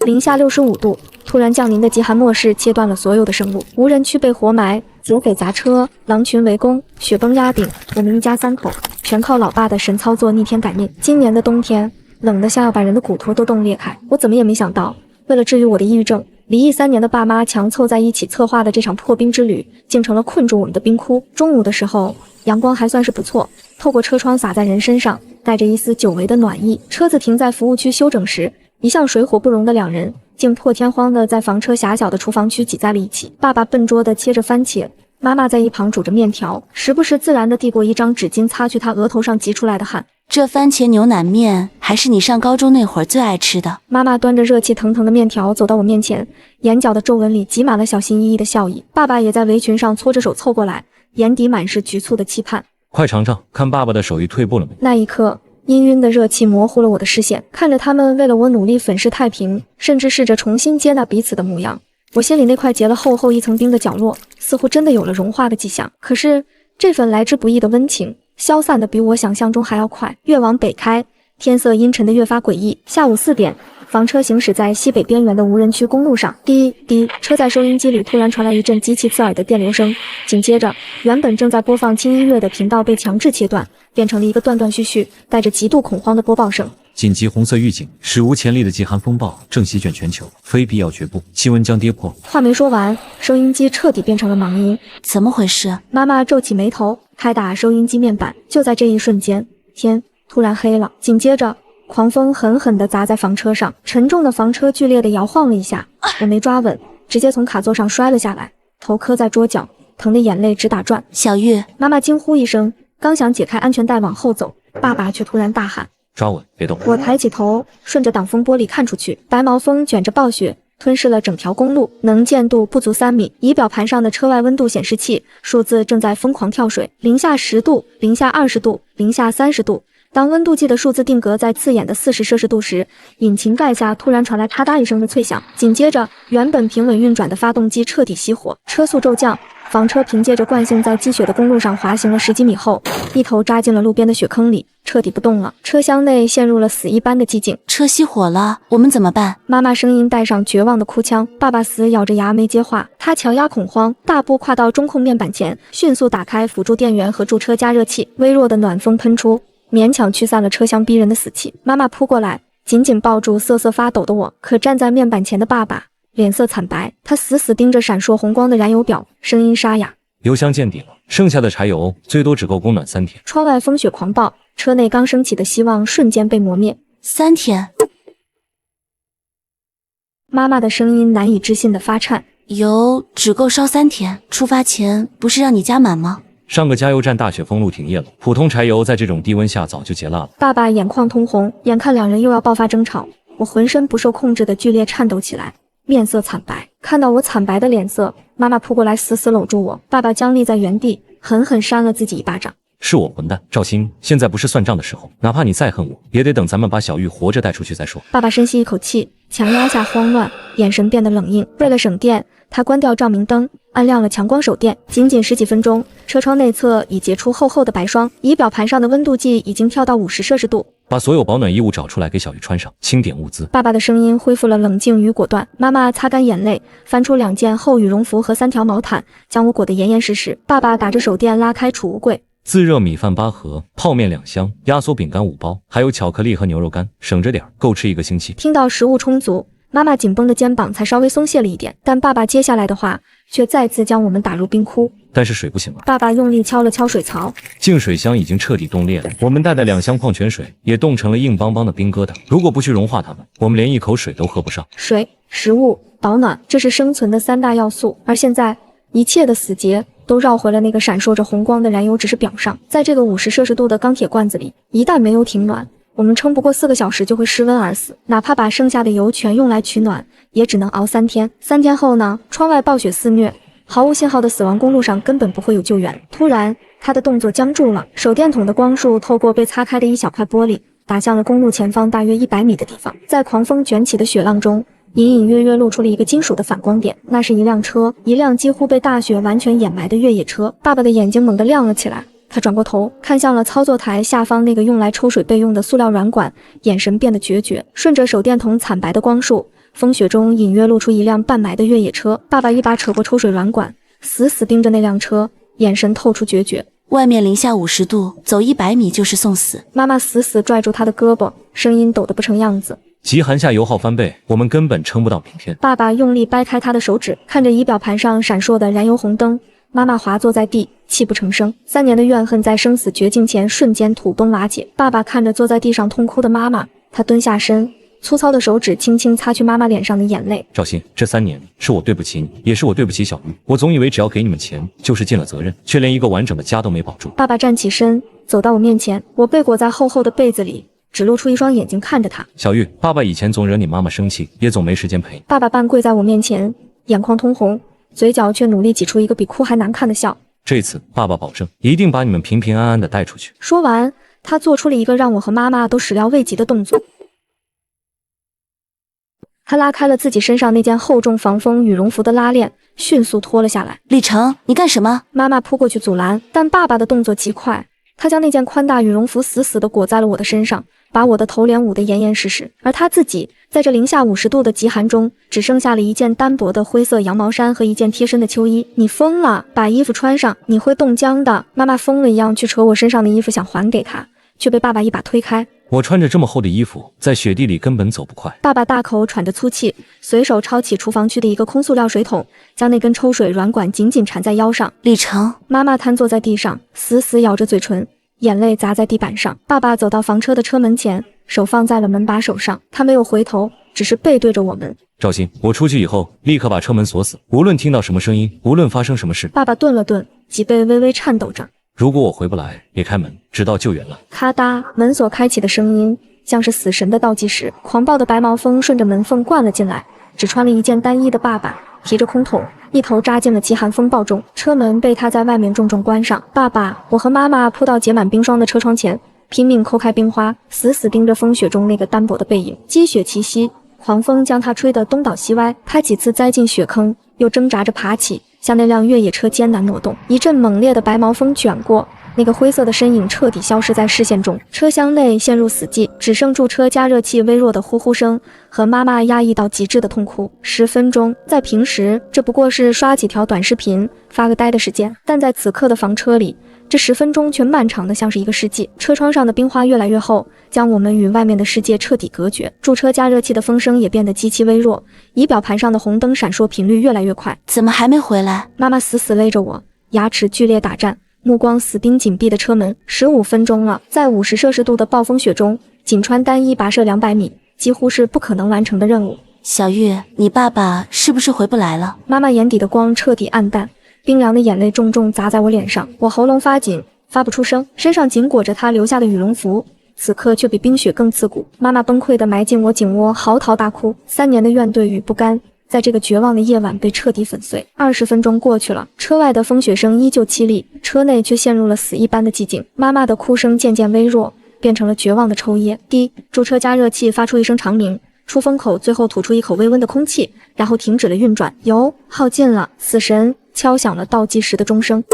-65度，突然降临的极寒末世切断了所有的生路，无人区被活埋，劫匪砸车，狼群围攻，雪崩压顶，我们一家3口全靠老爸的神操作逆天改命。今年的冬天冷得像要把人的骨头都冻裂开，我怎么也没想到，为了治愈我的抑郁症，离异3年的爸妈强凑在一起策划的这场破冰之旅，竟成了困住我们的冰窟。中午的时候，阳光还算是不错，透过车窗洒在人身上，带着一丝久违的暖意。车子停在服务区休整时，一向水火不容的两人竟破天荒地在房车狭小的厨房区挤在了一起。爸爸笨拙地切着番茄，妈妈在一旁煮着面条，时不时自然地递过一张纸巾擦去她额头上挤出来的汗。这番茄牛腩面还是你上高中那会儿最爱吃的。妈妈端着热气腾腾的面条走到我面前，眼角的皱纹里挤满了小心翼翼的笑意。爸爸也在围裙上搓着手凑过来，眼底满是局促的期盼。快尝尝，看爸爸的手艺退步了没？那一刻，氤氲的热气模糊了我的视线，看着他们为了我努力粉饰太平，甚至试着重新接纳彼此的模样，我心里那块结了厚厚一层冰的角落，似乎真的有了融化的迹象。可是这份来之不易的温情，消散的比我想象中还要快。越往北开，天色阴沉的越发诡异。下午4点，房车行驶在西北边缘的无人区公路上，滴滴，车载收音机里突然传来一阵极其刺耳的电流声，紧接着，原本正在播放轻音乐的频道被强制切断，变成了一个断断续续、带着极度恐慌的播报声。紧急红色预警，史无前例的极寒风暴正席卷全球，非必要绝不，气温将跌破。话没说完，收音机彻底变成了忙音。怎么回事？妈妈皱起眉头，开打收音机面板。就在这一瞬间，天突然黑了，紧接着狂风狠狠地砸在房车上，沉重的房车剧烈地摇晃了一下，我没抓稳，直接从卡座上摔了下来，头磕在桌角，疼得眼泪直打转。小玉，妈妈惊呼一声，刚想解开安全带往后走，爸爸却突然大喊：抓稳，别动！我抬起头，顺着挡风玻璃看出去，白毛风卷着暴雪，吞噬了整条公路，能见度不足3米。仪表盘上的车外温度显示器数字正在疯狂跳水，-10度、-20度、-30度。当温度计的数字定格在刺眼的40摄氏度时，引擎盖下突然传来咔嗒一声的脆响，紧接着原本平稳运转的发动机彻底熄火，车速骤降，房车凭借着惯性在积雪的公路上滑行了10几米后，一头扎进了路边的雪坑里，彻底不动了。车厢内陷入了死一般的寂静。车熄火了，我们怎么办？妈妈声音带上绝望的哭腔，爸爸死咬着牙没接话。他强压恐慌，大步跨到中控面板前，迅速打开辅助电源和驻车加热器，微弱的暖风喷出，勉强驱散了车厢逼人的死气。妈妈扑过来，紧紧抱住瑟瑟发抖的我，可站在面板前的爸爸脸色惨白，他死死盯着闪烁红光的燃油表，声音沙哑：油箱见底了，剩下的柴油最多只够供暖3天。窗外风雪狂暴，车内刚升起的希望瞬间被磨灭。3天？妈妈的声音难以置信的发颤。油只够烧3天，出发前不是让你加满吗？上个加油站大雪封路停业了，普通柴油在这种低温下早就结蜡了。爸爸眼眶通红，眼看两人又要爆发争吵，我浑身不受控制的剧烈颤抖起来，面色惨白。看到我惨白的脸色，妈妈扑过来死死搂住我，爸爸僵立在原地，狠狠扇了自己一巴掌。是我混蛋，赵鑫，现在不是算账的时候，哪怕你再恨我，也得等咱们把小玉活着带出去再说。爸爸深吸一口气，强压下慌乱，眼神变得冷硬。为了省电，他关掉照明灯，按亮了强光手电。仅仅10几分钟，车窗内侧已结出厚厚的白霜，仪表盘上的温度计已经跳到50摄氏度。把所有保暖衣物找出来给小玉穿上，清点物资。爸爸的声音恢复了冷静与果断。妈妈擦干眼泪，翻出2件厚羽绒服和3条毛毯，将我裹得严严实实。爸爸打着手电拉开储物柜，自热米饭8盒，泡面2箱，压缩饼干5包，还有巧克力和牛肉干，省着点，够吃1个星期。听到食物充足，妈妈紧绷的肩膀才稍微松懈了一点，但爸爸接下来的话却再次将我们打入冰窟。但是水不行了。爸爸用力敲了敲水槽，净水箱已经彻底冻裂了，我们带的2箱矿泉水也冻成了硬邦邦的冰疙瘩，如果不去融化它们，我们连一口水都喝不上。水、食物、保暖，这是生存的3大要素，而现在一切的死结都绕回了那个闪烁着红光的燃油指示表上。在这个50摄氏度的钢铁罐子里，一旦没有停暖，我们撑不过4个小时就会失温而死，哪怕把剩下的油全用来取暖，也只能熬3天。3天后呢？窗外暴雪肆虐，毫无信号的死亡公路上根本不会有救援。突然，他的动作僵住了，手电筒的光束透过被擦开的一小块玻璃，打向了公路前方大约100米的地方。在狂风卷起的雪浪中，隐隐约约露出了一个金属的反光点，那是一辆车，一辆几乎被大雪完全掩埋的越野车。爸爸的眼睛猛地亮了起来，他转过头看向了操作台下方那个用来抽水备用的塑料软管，眼神变得决绝。顺着手电筒惨白的光束，风雪中隐约露出一辆半埋的越野车。爸爸一把扯过抽水软管，死死盯着那辆车，眼神透出决绝。外面零下50度，走100米就是送死。妈妈死死拽住他的胳膊，声音抖得不成样子。极寒下油耗翻倍，我们根本撑不到明天。爸爸用力掰开他的手指，看着仪表盘上闪烁的燃油红灯，妈妈滑坐在地，泣不成声。3年的怨恨在生死绝境前瞬间土崩瓦解。爸爸看着坐在地上痛哭的妈妈，他蹲下身，粗糙的手指轻轻擦去妈妈脸上的眼泪。赵鑫，这3年是我对不起你，也是我对不起小玉。我总以为只要给你们钱就是尽了责任，却连一个完整的家都没保住。爸爸站起身，走到我面前，我被裹在厚厚的被子里，只露出一双眼睛看着他。小玉，爸爸以前总惹你妈妈生气，也总没时间陪你。爸爸半跪在我面前，眼眶通红，嘴角却努力挤出一个比哭还难看的笑。这次爸爸保证一定把你们平平安安的带出去。说完，他做出了一个让我和妈妈都始料未及的动作。他拉开了自己身上那件厚重防风羽绒服的拉链，迅速脱了下来。李成，你干什么？妈妈扑过去阻拦，但爸爸的动作极快，他将那件宽大羽绒服死死地裹在了我的身上，把我的头脸捂得严严实实。而他自己在这零下50度的极寒中，只剩下了一件单薄的灰色羊毛衫和一件贴身的秋衣。你疯了，把衣服穿上，你会冻僵的。妈妈疯了一样去扯我身上的衣服，想还给他，却被爸爸一把推开。我穿着这么厚的衣服，在雪地里根本走不快。爸爸大口喘着粗气，随手抄起厨房区的一个空塑料水桶，将那根抽水软管紧紧缠在腰上。李成，妈妈瘫坐在地上，死死咬着嘴唇，眼泪砸在地板上。爸爸走到房车的车门前，手放在了门把手上，他没有回头，只是背对着我们。赵鑫，我出去以后立刻把车门锁死，无论听到什么声音，无论发生什么事。爸爸顿了顿，脊背微微颤抖着。如果我回不来，别开门，直到救援了。咔嗒，门锁开启的声音像是死神的倒计时。狂暴的白毛风顺着门缝灌了进来，只穿了一件单衣的爸爸提着空桶，一头扎进了极寒风暴中。车门被他在外面重重关上。爸爸，我和妈妈扑到结满冰霜的车窗前，拼命抠开冰花，死死盯着风雪中那个单薄的背影。积雪齐膝，狂风将他吹得东倒西歪，他几次栽进雪坑，又挣扎着爬起，向那辆越野车艰难挪动。一阵猛烈的白毛风卷过，那个灰色的身影彻底消失在视线中。车厢内陷入死寂，只剩驻车加热器微弱的呼呼声和妈妈压抑到极致的痛哭。10分钟，在平时这不过是刷几条短视频发个呆的时间，但在此刻的房车里，这10分钟却漫长的像是一个世纪。车窗上的冰花越来越厚，将我们与外面的世界彻底隔绝。驻车加热器的风声也变得极其微弱，仪表盘上的红灯闪烁频率越来越快。怎么还没回来？妈妈死死勒着我，牙齿剧烈打颤，目光死盯紧闭的车门。15分钟了，在50摄氏度的暴风雪中，仅穿单衣跋涉200米，几乎是不可能完成的任务。小玉，你爸爸是不是回不来了？妈妈眼底的光彻底暗淡，冰凉的眼泪重重砸在我脸上，我喉咙发紧，发不出声，身上紧裹着她留下的羽绒服，此刻却比冰雪更刺骨。妈妈崩溃地埋进我颈窝，嚎啕大哭。3年的怨怼与不甘，在这个绝望的夜晚被彻底粉碎。20分钟过去了，车外的风雪声依旧凄厉，车内却陷入了死一般的寂静。妈妈的哭声渐渐微弱，变成了绝望的抽噎。滴，驻车加热器发出一声长鸣，出风口最后吐出一口微温的空气，然后停止了运转。油耗尽了，死神敲响了倒计时的钟声。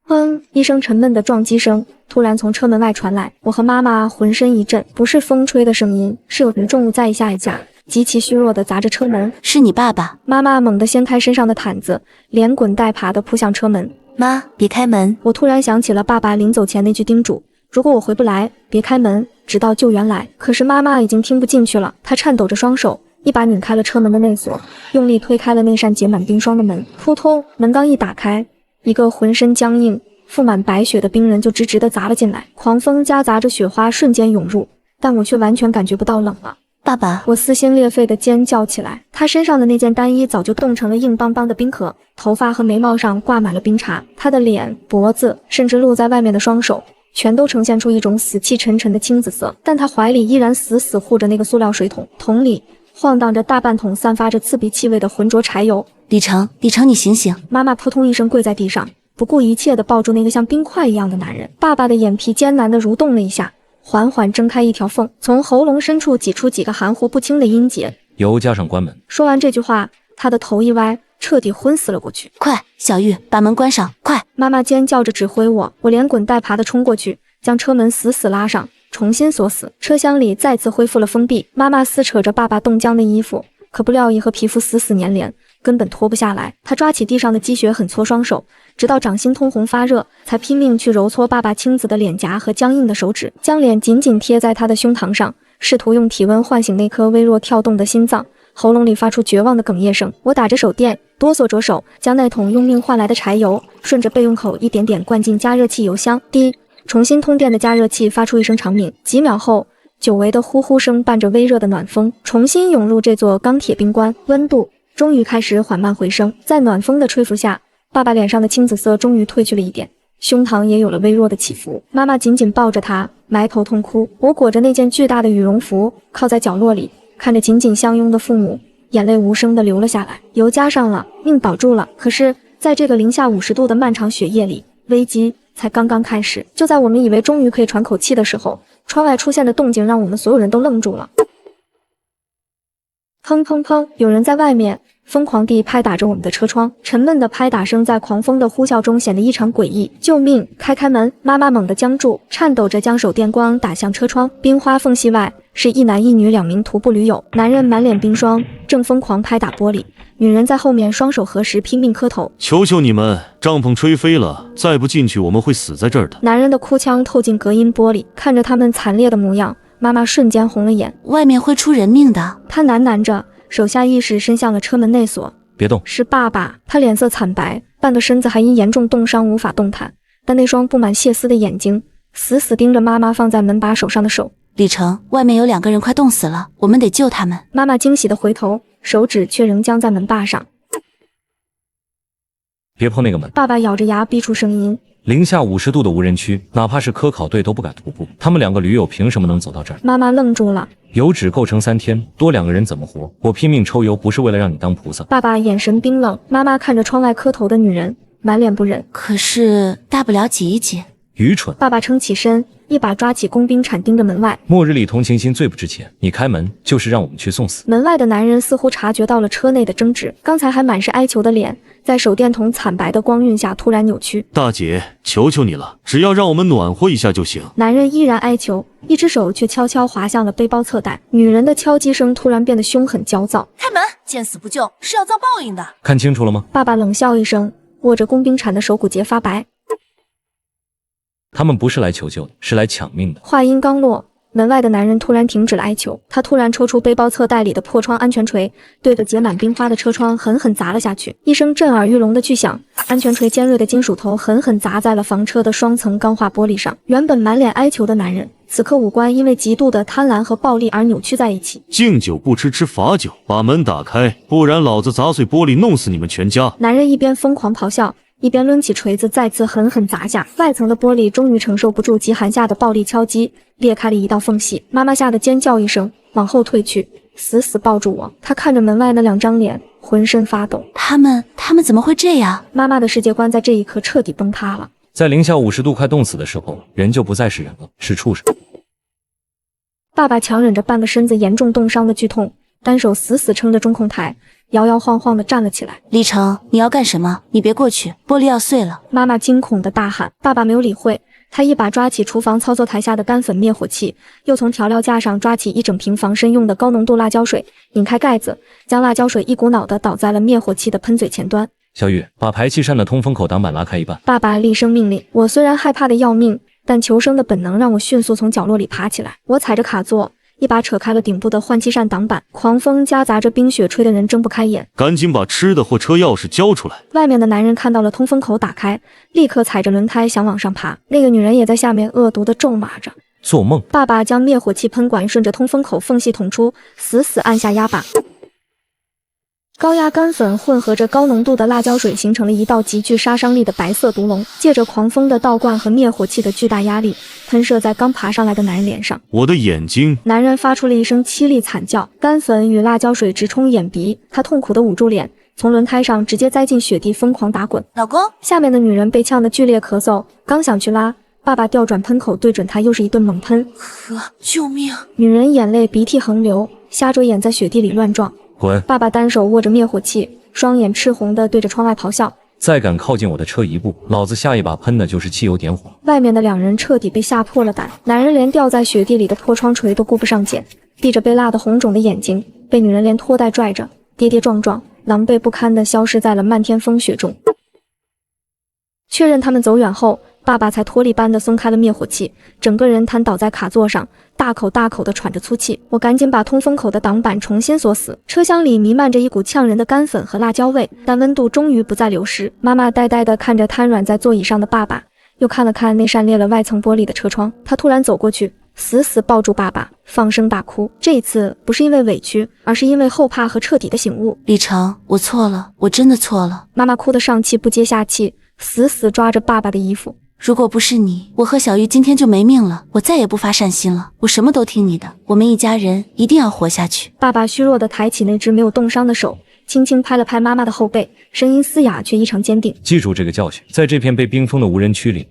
砰！一声沉闷的撞击声突然从车门外传来，我和妈妈浑身一震，不是风吹的声音，是有重物在一下一下极其虚弱地砸着车门。是你爸爸。妈妈猛地掀开身上的毯子，连滚带爬地扑向车门。妈，别开门！我突然想起了爸爸临走前那句叮嘱，如果我回不来，别开门，直到救援来。可是妈妈已经听不进去了，她颤抖着双手，一把拧开了车门的内锁，用力推开了那扇结满冰霜的门。扑通，门刚一打开，一个浑身僵硬、覆满白雪的冰人就直直地砸了进来。狂风夹杂着雪花瞬间涌入，但我却完全感觉不到冷了。爸爸，我撕心裂肺地尖叫起来。他身上的那件单衣早就冻成了硬邦邦的冰壳，头发和眉毛上挂满了冰碴，他的脸、脖子，甚至露在外面的双手，全都呈现出一种死气沉沉的青紫色。但他怀里依然死死护着那个塑料水桶，桶里晃荡着大半桶散发着刺鼻气味的浑浊柴油。李成，李成，你醒醒！妈妈扑通一声跪在地上，不顾一切地抱住那个像冰块一样的男人。爸爸的眼皮艰难地蠕动了一下，缓缓睁开一条缝，从喉咙深处挤出几个含糊不清的音节。油加上关门。说完这句话，他的头一歪，彻底昏死了过去。快，小玉，把门关上，快！妈妈尖叫着指挥我，我连滚带爬地冲过去，将车门死死拉上，重新锁死。车厢里再次恢复了封闭。妈妈撕扯着爸爸冻僵的衣服，可布料衣和皮肤死死粘连，根本脱不下来。她抓起地上的积雪，狠搓双手，直到掌心通红发热，才拼命去揉搓爸爸青紫的脸颊和僵硬的手指，将脸紧紧贴在他的胸膛上，试图用体温唤醒那颗微弱跳动的心脏。喉咙里发出绝望的哽咽声。我打着手电，哆嗦着手，将那桶用命换来的柴油顺着备用口一点点灌进加热器油箱。滴，重新通电的加热器发出一声长鸣。几秒后，久违的呼呼声伴着微热的暖风重新涌入这座钢铁冰棺，温度终于开始缓慢回升。在暖风的吹拂下，爸爸脸上的青紫色终于褪去了一点，胸膛也有了微弱的起伏。妈妈紧紧抱着他，埋头痛哭。我裹着那件巨大的羽绒服，靠在角落里，看着紧紧相拥的父母，眼泪无声地流了下来。油加上了，命保住了。可是在这个零下50度的漫长雪夜里，危机才刚刚开始。就在我们以为终于可以喘口气的时候，窗外出现的动静让我们所有人都愣住了。砰砰砰，有人在外面疯狂地拍打着我们的车窗，沉闷的拍打声在狂风的呼啸中显得异常诡异。救命！开门！妈妈猛地僵住，颤抖着将手电光打向车窗。冰花缝隙外是一男一女2名徒步驴友，男人满脸冰霜，正疯狂拍打玻璃，女人在后面双手合十，拼命磕头。求求你们，帐篷吹飞了，再不进去我们会死在这儿的。男人的哭腔透进隔音玻璃，看着他们惨烈的模样，妈妈瞬间红了眼。外面会出人命的。她喃喃着，手下意识伸向了车门内锁。别动！是爸爸。他脸色惨白，半个身子还因严重冻伤无法动弹，但那双布满血丝的眼睛死死盯着妈妈放在门把手上的手。李成，外面有2个人快冻死了，我们得救他们。妈妈惊喜地回头，手指却仍僵在门把上。别碰那个门！爸爸咬着牙逼出声音。零下50度的无人区，哪怕是科考队都不敢徒步，他们2个驴友凭什么能走到这儿？妈妈愣住了。油脂构成3天，多2个人怎么活？我拼命抽油不是为了让你当菩萨。爸爸眼神冰冷。妈妈看着窗外磕头的女人，满脸不忍。可是大不了挤一挤。愚蠢！爸爸撑起身，一把抓起工兵铲，盯着门外。末日里同情心最不值钱，你开门就是让我们去送死。门外的男人似乎察觉到了车内的争执，刚才还满是哀求的脸，在手电筒惨白的光晕下突然扭曲。大姐，求求你了，只要让我们暖和一下就行。男人依然哀求，一只手却悄悄滑向了背包侧袋。女人的敲击声突然变得凶狠焦躁。开门！见死不救是要遭报应的。看清楚了吗？爸爸冷笑一声，握着工兵铲的手骨节发白。他们不是来求救的，是来抢命的。话音刚落，门外的男人突然停止了哀求，他突然抽出背包侧袋里的破窗安全锤，对着结满冰花的车窗狠狠砸了下去。一声震耳欲聋的巨响，安全锤尖锐的金属头狠狠砸在了房车的双层钢化玻璃上。原本满脸哀求的男人，此刻五官因为极度的贪婪和暴力而扭曲在一起。敬酒不吃吃罚酒，把门打开，不然老子砸碎玻璃弄死你们全家。男人一边疯狂咆哮，一边抡起锤子再次狠狠砸下，外层的玻璃终于承受不住极寒下的暴力敲击，裂开了一道缝隙。妈妈吓得尖叫一声，往后退去，死死抱住我。她看着门外那2张脸，浑身发抖。他们怎么会这样？妈妈的世界观在这一刻彻底崩塌了。在零下50度快冻死的时候，人就不再是人了，是畜生。爸爸强忍着半个身子严重冻伤的剧痛，单手死死撑着中控台，摇摇晃晃地站了起来。李成，你要干什么？你别过去，玻璃要碎了！妈妈惊恐地大喊。爸爸没有理会，他一把抓起厨房操作台下的干粉灭火器，又从调料架上抓起一整瓶防身用的高浓度辣椒水，拧开盖子，将辣椒水一股脑地倒在了灭火器的喷嘴前端。小雨，把排气扇的通风口挡板拉开一半。爸爸厉声命令。我虽然害怕的要命，但求生的本能让我迅速从角落里爬起来。我踩着卡座，一把扯开了顶部的换气扇挡板，狂风夹杂着冰雪，吹得人睁不开眼。赶紧把吃的或车钥匙交出来。外面的男人看到了通风口打开，立刻踩着轮胎想往上爬。那个女人也在下面恶毒地咒骂着。做梦！爸爸将灭火器喷管顺着通风口缝隙捅出，死死按下压把。高压干粉混合着高浓度的辣椒水，形成了一道极具杀伤力的白色毒龙，借着狂风的倒灌和灭火器的巨大压力，喷射在刚爬上来的男人脸上。我的眼睛！男人发出了一声凄厉惨叫，干粉与辣椒水直冲眼鼻，他痛苦地捂住脸，从轮胎上直接栽进雪地，疯狂打滚。老公，下面的女人被呛得剧烈咳嗽，刚想去拉，爸爸调转喷口对准她又是一顿猛喷。救命！女人眼泪鼻涕横流，瞎着眼在雪地里乱撞。滚！爸爸单手握着灭火器，双眼赤红地对着窗外咆哮，再敢靠近我的车一步，老子下一把喷的就是汽油点火。外面的两人彻底被吓破了胆，男人连掉在雪地里的破窗锤都顾不上捡，闭着被辣得红肿的眼睛，被女人连拖带拽着，跌跌撞撞，狼狈不堪地消失在了漫天风雪中。确认他们走远后，爸爸才脱力般地松开了灭火器，整个人瘫倒在卡座上，大口大口地喘着粗气。我赶紧把通风口的挡板重新锁死。车厢里弥漫着一股呛人的干粉和辣椒味，但温度终于不再流失。妈妈呆呆地看着瘫软在座椅上的爸爸，又看了看那扇裂了外层玻璃的车窗。她突然走过去，死死抱住爸爸，放声大哭。这一次不是因为委屈，而是因为后怕和彻底的醒悟。李成，我错了，我真的错了。妈妈哭得上气不接下气，死死抓着爸爸的衣服。如果不是你，我和小玉今天就没命了。我再也不发善心了，我什么都听你的。我们一家人一定要活下去。爸爸虚弱地抬起那只没有冻伤的手，轻轻拍了拍妈妈的后背，声音嘶哑却异常坚定。记住这个教训，在这片被冰封的无人区里，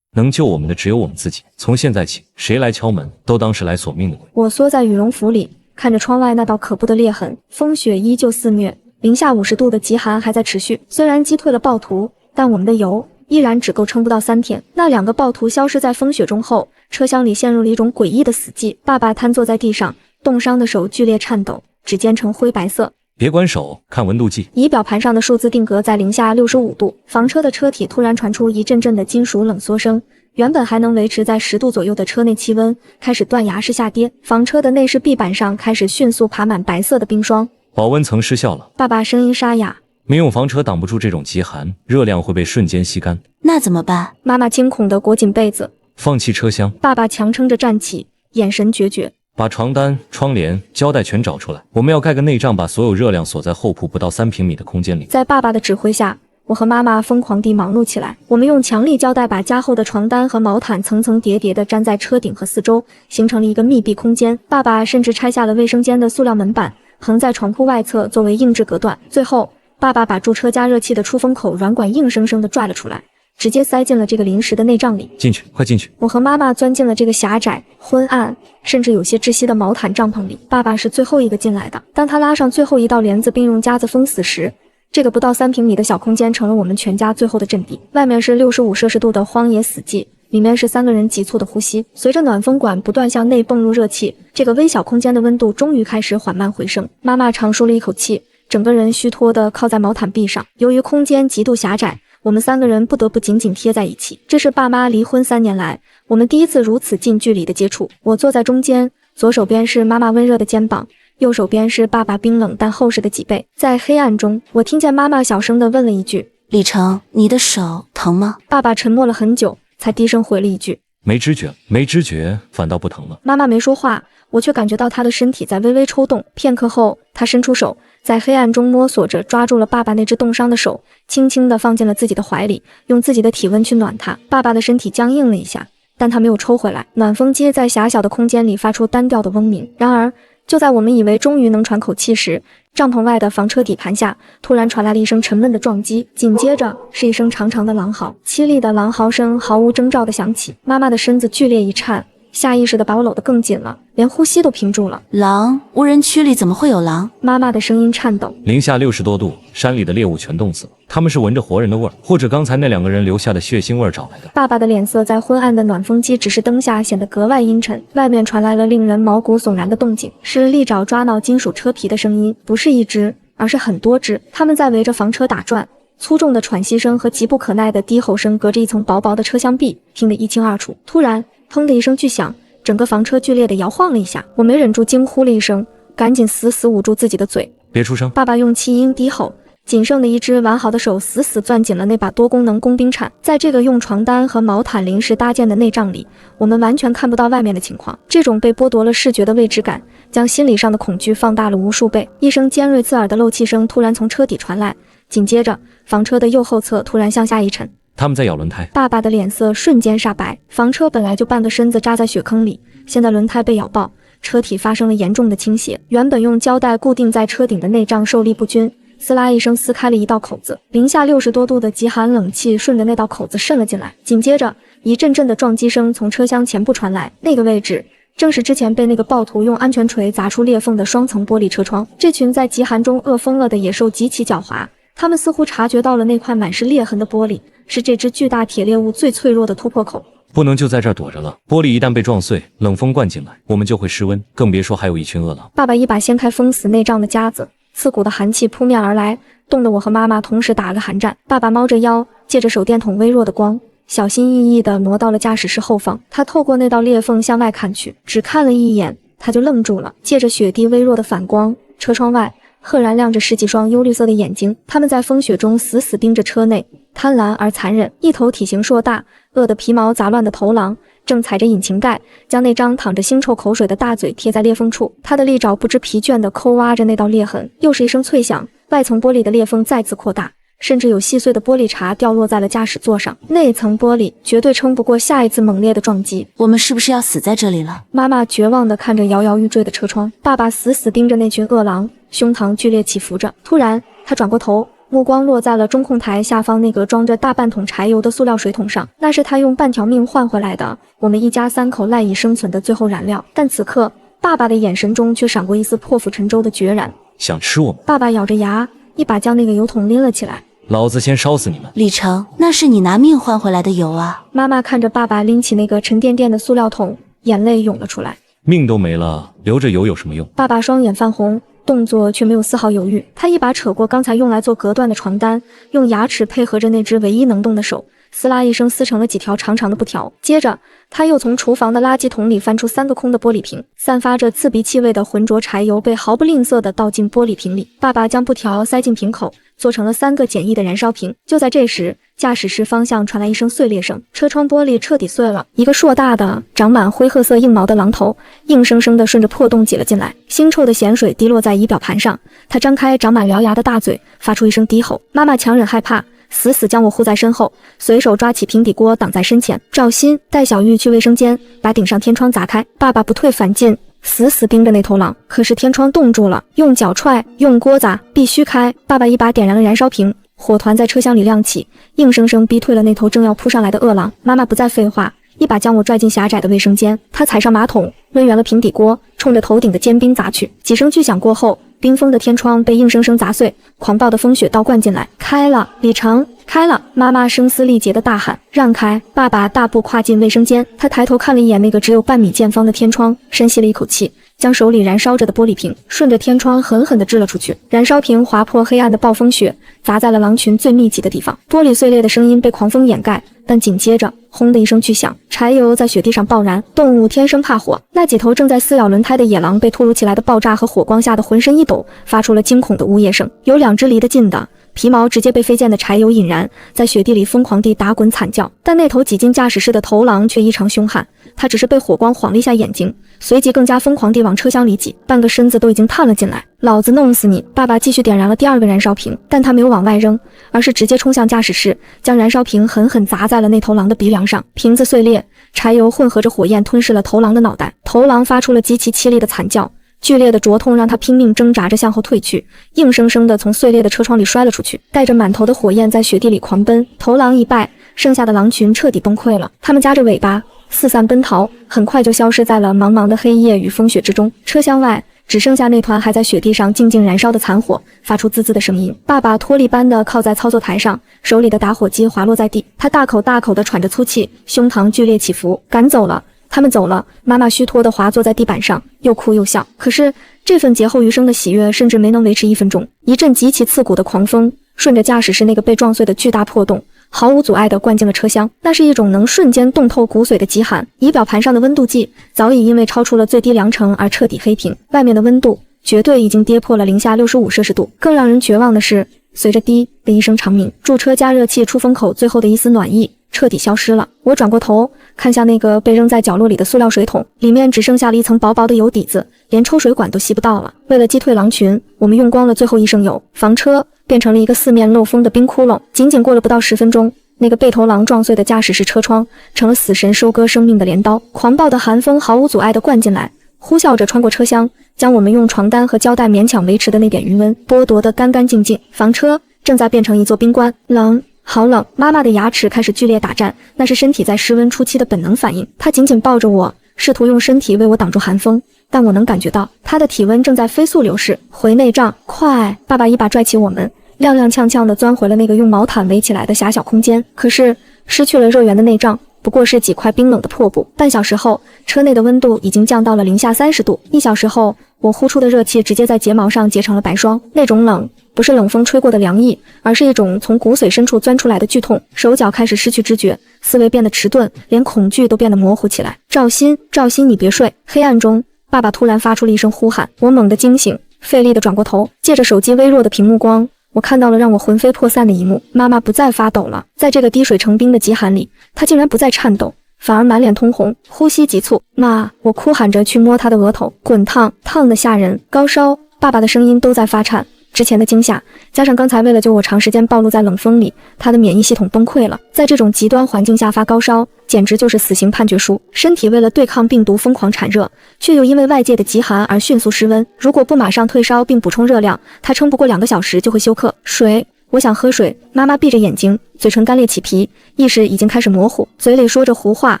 能救我们的只有我们自己。从现在起，谁来敲门，都当是来索命的鬼。我缩在羽绒服里，看着窗外那道可怖的裂痕，风雪依旧肆虐，零下50度的极寒还在持续。虽然击退了暴徒，但我们的油依然只够撑不到3天。那2个暴徒消失在风雪中后，车厢里陷入了一种诡异的死寂。爸爸瘫坐在地上，冻伤的手剧烈颤抖，指尖呈灰白色。别关手，看温度计。仪表盘上的数字定格在零下65度。房车的车体突然传出一阵阵的金属冷缩声，原本还能维持在10度左右的车内气温开始断崖式下跌。房车的内饰壁板上开始迅速爬满白色的冰霜，保温层失效了。爸爸声音沙哑。民用房车挡不住这种极寒，热量会被瞬间吸干。那怎么办？妈妈惊恐地裹紧被子。放弃车厢。爸爸强撑着站起，眼神决绝。把床单、窗帘、胶带全找出来，我们要盖个内帐，把所有热量锁在后铺不到3平米的空间里。在爸爸的指挥下，我和妈妈疯狂地忙碌起来。我们用强力胶带把加厚的床单和毛毯层层叠叠地粘在车顶和四周，形成了一个密闭空间。爸爸甚至拆下了卫生间的塑料门板，横在床铺外侧作为硬质隔断。最后，爸爸把驻车加热器的出风口软管硬生生地拽了出来，直接塞进了这个临时的内帐里。进去，快进去！我和妈妈钻进了这个狭窄、昏暗，甚至有些窒息的毛毯帐篷里。爸爸是最后一个进来的。当他拉上最后一道帘子并用夹子封死时，这个不到3平米的小空间成了我们全家最后的阵地。外面是65摄氏度的荒野死寂，里面是3个人急促的呼吸。随着暖风管不断向内泵入热气，这个微小空间的温度终于开始缓慢回升。妈妈长舒了一口气，整个人虚脱地靠在毛毯壁上。由于空间极度狭窄，我们3个人不得不紧紧贴在一起。这是爸妈离婚3年来，我们第一次如此近距离的接触。我坐在中间，左手边是妈妈温热的肩膀，右手边是爸爸冰冷但厚实的脊背。在黑暗中，我听见妈妈小声地问了一句：“李成，你的手疼吗？”爸爸沉默了很久，才低声回了一句：“没知觉，没知觉，反倒不疼了。”妈妈没说话，我却感觉到她的身体在微微抽动。片刻后，她伸出手，在黑暗中摸索着抓住了爸爸那只冻伤的手，轻轻地放进了自己的怀里，用自己的体温去暖他。爸爸的身体僵硬了一下，但他没有抽回来。暖风机在狭小的空间里发出单调的嗡鸣。然而，就在我们以为终于能喘口气时，帐篷外的房车底盘下突然传来了一声沉闷的撞击，紧接着是一声长长的狼嚎，凄厉的狼嚎声毫无征兆地响起。妈妈的身子剧烈一颤，下意识地把我搂得更紧了，连呼吸都屏住了。狼？无人区里怎么会有狼？妈妈的声音颤抖。零下60多度，山里的猎物全冻死了，他们是闻着活人的味儿，或者刚才那2个人留下的血腥味儿找来的。爸爸的脸色在昏暗的暖风机指示灯下显得格外阴沉。外面传来了令人毛骨悚然的动静，是利爪抓挠金属车皮的声音，不是一只，而是很多只。它们在围着房车打转，粗重的喘息声和急不可耐的低吼声隔着一层薄薄的车厢壁，听得一清二楚。突然，砰的一声巨响，整个房车剧烈地摇晃了一下，我没忍住惊呼了一声，赶紧死死捂住自己的嘴。别出声！爸爸用气音低吼，仅剩的一只完好的手死死攥紧了那把多功能工兵铲。在这个用床单和毛毯临时搭建的内帐里，我们完全看不到外面的情况。这种被剥夺了视觉的未知感，将心理上的恐惧放大了无数倍。一声尖锐刺耳的漏气声突然从车底传来，紧接着房车的右后侧突然向下一沉。他们在咬轮胎。爸爸的脸色瞬间煞白。房车本来就半个身子扎在雪坑里，现在轮胎被咬爆，车体发生了严重的倾斜。原本用胶带固定在车顶的内帐受力不均，撕拉一声撕开了一道口子。零下60多度的极寒冷气顺着那道口子渗了进来。紧接着，一阵阵的撞击声从车厢前部传来，那个位置正是之前被那个暴徒用安全锤砸出裂缝的双层玻璃车窗。这群在极寒中饿疯了的野兽极其狡猾，他们似乎察觉到了那块满是裂痕的玻璃，是这只巨大铁猎物最脆弱的突破口。不能就在这儿躲着了，玻璃一旦被撞碎，冷风灌进来，我们就会失温，更别说还有一群饿狼。爸爸一把掀开封死内帐的夹子，刺骨的寒气扑面而来，冻得我和妈妈同时打了个寒战。爸爸猫着腰，借着手电筒微弱的光，小心翼翼地挪到了驾驶室后方。他透过那道裂缝向外看去，只看了一眼，他就愣住了。借着雪地微弱的反光，车窗外赫然亮着十几双幽绿色的眼睛，它们在风雪中死死盯着车内，贪婪而残忍。一头体型硕大、饿得皮毛杂乱的头狼正踩着引擎盖，将那张淌着腥臭口水的大嘴贴在裂缝处，它的利爪不知疲倦地抠挖着那道裂痕。又是一声脆响，外层玻璃的裂缝再次扩大，甚至有细碎的玻璃碴掉落在了驾驶座上。那层玻璃绝对撑不过下一次猛烈的撞击。我们是不是要死在这里了？妈妈绝望地看着摇摇欲坠的车窗，爸爸死死盯着那群饿狼，胸膛剧烈起伏着。突然，他转过头，目光落在了中控台下方那个装着大半桶柴油的塑料水桶上，那是他用半条命换回来的，我们一家三口赖以生存的最后燃料。但此刻，爸爸的眼神中却闪过一丝破釜沉舟的决然。想吃我们？爸爸咬着牙，一把将那个油桶拎了起来。老子先烧死你们！李成，那是你拿命换回来的油啊！妈妈看着爸爸拎起那个沉甸甸的塑料桶，眼泪涌了出来。命都没了，留着油有什么用？爸爸双眼泛红，动作却没有丝毫犹豫。他一把扯过刚才用来做隔断的床单，用牙齿配合着那只唯一能动的手，撕拉一声撕成了几条长长的布条。接着，他又从厨房的垃圾桶里翻出3个空的玻璃瓶，散发着刺鼻气味的浑浊柴油被毫不吝啬地倒进玻璃瓶里。爸爸将布条塞进瓶口，做成了3个简易的燃烧瓶。就在这时，驾驶室方向传来一声碎裂声，车窗玻璃彻底碎了。一个硕大的、长满灰褐色硬毛的狼头，硬生生地顺着破洞挤了进来。腥臭的咸水滴落在仪表盘上，他张开长满獠牙的大嘴，发出一声低吼。妈妈强忍害怕，死死将我护在身后，随手抓起平底锅挡在身前。赵鑫带小玉去卫生间，把顶上天窗砸开。爸爸不退反进，死死盯着那头狼。可是天窗冻住了，用脚踹，用锅砸，必须开。爸爸一把点燃了燃烧瓶，火团在车厢里亮起，硬生生逼退了那头正要扑上来的饿狼。妈妈不再废话，一把将我拽进狭窄的卫生间。她踩上马桶，抡圆了平底锅，冲着头顶的坚冰砸去。几声巨响过后，冰封的天窗被硬生生砸碎，狂暴的风雪倒灌进来。开了，李成，开了！妈妈声嘶力竭地大喊。让开！爸爸大步跨进卫生间，他抬头看了一眼那个只有半米见方的天窗，深吸了一口气，将手里燃烧着的玻璃瓶顺着天窗狠狠地掷了出去。燃烧瓶划破黑暗的暴风雪，砸在了狼群最密集的地方。玻璃碎裂的声音被狂风掩盖，但紧接着轰的一声巨响，柴油在雪地上爆燃。动物天生怕火，那几头正在撕咬轮胎的野狼被突如其来的爆炸和火光吓得浑身一抖，发出了惊恐的呜咽声。有2只离得近的，皮毛直接被飞溅的柴油引燃，在雪地里疯狂地打滚惨叫。但那头挤进驾驶室的头狼却异常凶悍，它只是被火光晃了一下眼睛，随即更加疯狂地往车厢里挤，半个身子都已经探了进来。老子弄死你！爸爸继续点燃了第2个燃烧瓶，但他没有往外扔，而是直接冲向驾驶室，将燃烧瓶狠狠砸在了那头狼的鼻梁上。瓶子碎裂，柴油混合着火焰吞噬了头狼的脑袋。头狼发出了极其凄厉的惨叫，剧烈的灼痛让他拼命挣扎着向后退去，硬生生地从碎裂的车窗里摔了出去，带着满头的火焰在雪地里狂奔。头狼一败，剩下的狼群彻底崩溃了，他们夹着尾巴四散奔逃，很快就消失在了茫茫的黑夜与风雪之中。车厢外只剩下那团还在雪地上静静燃烧的残火，发出滋滋的声音。爸爸脱力般地靠在操作台上，手里的打火机滑落在地，他大口大口地喘着粗气，胸膛剧烈起伏。赶走了，他们走了。妈妈虚脱地滑坐在地板上，又哭又笑。可是这份劫后余生的喜悦甚至没能维持1分钟。一阵极其刺骨的狂风顺着驾驶室那个被撞碎的巨大破洞，毫无阻碍地灌进了车厢。那是一种能瞬间冻透骨髓的极寒。仪表盘上的温度计早已因为超出了最低良程而彻底黑屏，外面的温度绝对已经跌破了-65摄氏度。更让人绝望的是，随着滴的一声长鸣，驻车加热器出风口最后的一丝暖意彻底消失了。我转过头看向那个被扔在角落里的塑料水桶，里面只剩下了一层薄薄的油底子，连抽水管都吸不到了。为了击退狼群，我们用光了最后1升油，房车变成了一个四面漏风的冰窟窿。仅仅过了不到10分钟，那个被头狼撞碎的驾驶室车窗成了死神收割生命的镰刀。狂暴的寒风毫无阻碍地灌进来，呼啸着穿过车厢，将我们用床单和胶带勉强维持的那点余温剥夺得干干净净。房车正在变成一座冰棺，冷，好冷！妈妈的牙齿开始剧烈打颤，那是身体在失温初期的本能反应。她紧紧抱着我，试图用身体为我挡住寒风，但我能感觉到她的体温正在飞速流逝。回内帐，快！爸爸一把拽起我们，踉踉跄跄地钻回了那个用毛毯围起来的狭小空间。可是失去了热源的内帐，不过是几块冰冷的破布。半小时后，车内的温度已经降到了-30度。1小时后，我呼出的热气直接在睫毛上结成了白霜。那种冷，不是冷风吹过的凉意，而是一种从骨髓深处钻出来的剧痛。手脚开始失去知觉，思维变得迟钝，连恐惧都变得模糊起来。赵鑫，赵鑫，你别睡！黑暗中，爸爸突然发出了一声呼喊，我猛地惊醒，费力地转过头，借着手机微弱的屏幕光，我看到了让我魂飞魄散的一幕。妈妈不再发抖了，在这个滴水成冰的极寒里，她竟然不再颤抖，反而满脸通红，呼吸急促。妈，我哭喊着去摸她的额头，滚烫，烫得吓人，高烧，爸爸的声音都在发颤。之前的惊吓，加上刚才为了救我长时间暴露在冷风里，他的免疫系统崩溃了。在这种极端环境下发高烧，简直就是死刑判决书。身体为了对抗病毒疯狂产热，却又因为外界的极寒而迅速失温。如果不马上退烧并补充热量，他撑不过2个小时就会休克。水，我想喝水。妈妈闭着眼睛，嘴唇干裂起皮，意识已经开始模糊，嘴里说着胡话。